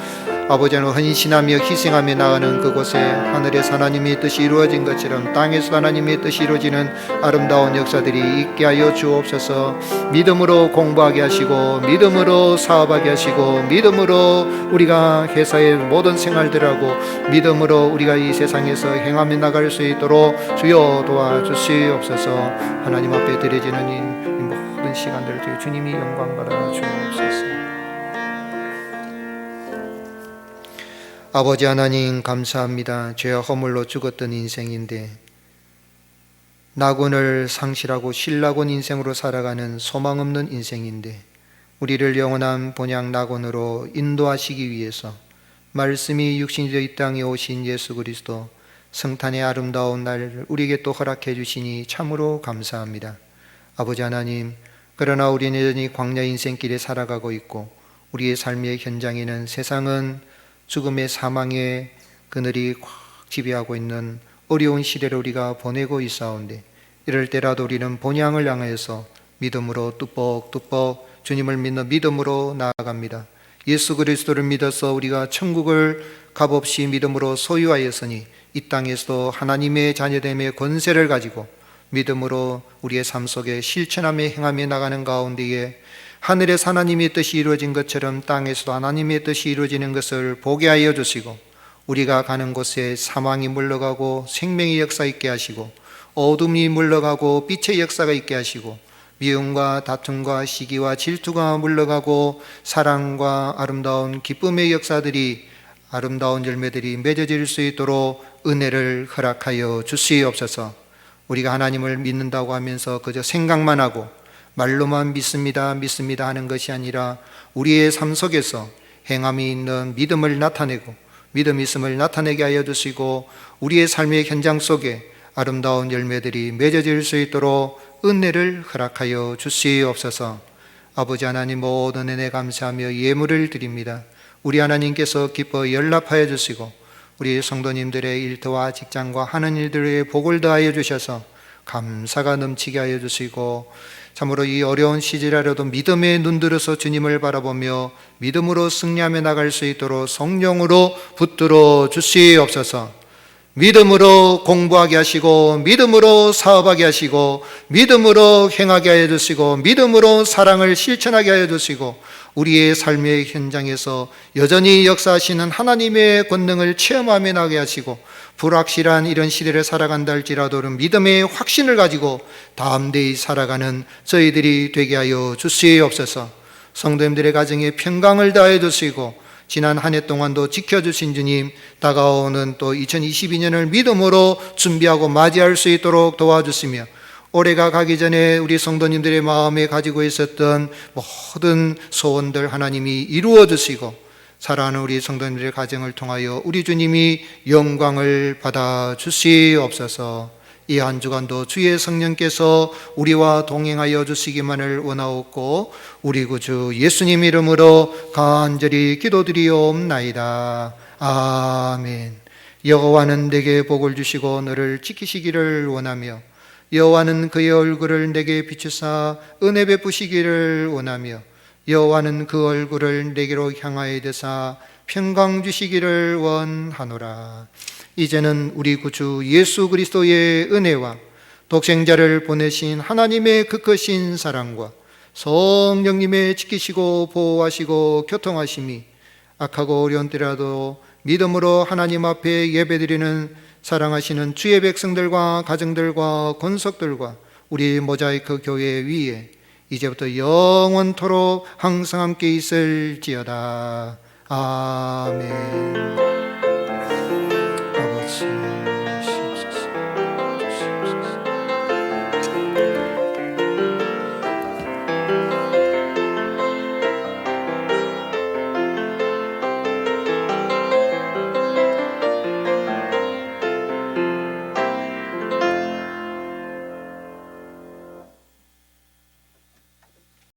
아버지는 헌신하며 희생하며 나가는 그곳에 하늘에서 하나님의 뜻이 이루어진 것처럼 땅에서 하나님의 뜻이 이루어지는 아름다운 역사들이 있게 하여 주옵소서. 믿음으로 공부하게 하시고 믿음으로 사업하게 하시고 믿음으로 우리가 회사의 모든 생활들하고 믿음으로 우리가 이 세상에서 행하며 나갈 수 있도록 주여 도와주시옵소서. 하나님 앞에 드려지는 이 모든 시간들을 통해 주님이 영광 받아 주옵소서. 아버지 하나님 감사합니다. 죄와 허물로 죽었던 인생인데 낙원을 상실하고 신낙원 인생으로 살아가는 소망 없는 인생인데 우리를 영원한 본향 낙원으로 인도하시기 위해서 말씀이 육신이 되어 이 땅에 오신 예수 그리스도 성탄의 아름다운 날을 우리에게 또 허락해 주시니 참으로 감사합니다. 아버지 하나님, 그러나 우리는 여전히 광야 인생길에 살아가고 있고 우리의 삶의 현장에는 세상은 죽음의 사망의 그늘이 꽉 지배하고 있는 어려운 시대를 우리가 보내고 있사온데 이럴 때라도 우리는 본향을 향하여서 믿음으로 뚜벅뚜벅 주님을 믿는 믿음으로 나아갑니다. 예수 그리스도를 믿어서 우리가 천국을 값없이 믿음으로 소유하였으니 이 땅에서도 하나님의 자녀됨의 권세를 가지고 믿음으로 우리의 삶 속에 실천하며 행하며 나가는 가운데에 하늘에서 하나님의 뜻이 이루어진 것처럼 땅에서도 하나님의 뜻이 이루어지는 것을 보게 하여 주시고 우리가 가는 곳에 사망이 물러가고 생명의 역사 있게 하시고 어둠이 물러가고 빛의 역사가 있게 하시고 미움과 다툼과 시기와 질투가 물러가고 사랑과 아름다운 기쁨의 역사들이 아름다운 열매들이 맺어질 수 있도록 은혜를 허락하여 주시옵소서. 우리가 하나님을 믿는다고 하면서 그저 생각만 하고 말로만 믿습니다 믿습니다 하는 것이 아니라 우리의 삶 속에서 행함이 있는 믿음을 나타내고 믿음 있음을 나타내게 하여 주시고 우리의 삶의 현장 속에 아름다운 열매들이 맺어질 수 있도록 은혜를 허락하여 주시옵소서. 아버지 하나님, 모든 은혜 감사하며 예물을 드립니다. 우리 하나님께서 기뻐 연락하여 주시고 우리 성도님들의 일터와 직장과 하는 일들에 복을 더하여 주셔서 감사가 넘치게 하여 주시고 참으로 이 어려운 시절이라도 믿음에 눈들어서 주님을 바라보며 믿음으로 승리하며 나갈 수 있도록 성령으로 붙들어 주시옵소서. 믿음으로 공부하게 하시고 믿음으로 사업하게 하시고 믿음으로 행하게 하여 주시고 믿음으로 사랑을 실천하게 하여 주시고 우리의 삶의 현장에서 여전히 역사하시는 하나님의 권능을 체험하며 나게 하시고 불확실한 이런 시대를 살아간다 할지라도 믿음의 확신을 가지고 담대히 살아가는 저희들이 되게 하여 주시옵소서. 성도님들의 가정에 평강을 다해 주시고 지난 한 해 동안도 지켜주신 주님, 다가오는 또 2022년을 믿음으로 준비하고 맞이할 수 있도록 도와주시며 올해가 가기 전에 우리 성도님들의 마음에 가지고 있었던 모든 소원들 하나님이 이루어 주시고 사랑하는 우리 성도님들의 가정을 통하여 우리 주님이 영광을 받아 주시옵소서. 이 한 주간도 주의 성령께서 우리와 동행하여 주시기만을 원하옵고 우리 구주 예수님 이름으로 간절히 기도드리옵나이다. 아멘. 여호와는 내게 복을 주시고 너를 지키시기를 원하며 여호와는 그의 얼굴을 내게 비추사 은혜 베푸시기를 원하며 여호와는 그 얼굴을 내게로 향하여 드사 평강 주시기를 원하노라. 이제는 우리 구주 예수 그리스도의 은혜와 독생자를 보내신 하나님의 그 크신 사랑과 성령님의 지키시고 보호하시고 교통하심이 악하고 어려운 때라도 믿음으로 하나님 앞에 예배드리는 사랑하시는 주의 백성들과 가정들과 권속들과 우리 모자이크 교회 위에 이제부터 영원토록 항상 함께 있을지어다. 아멘.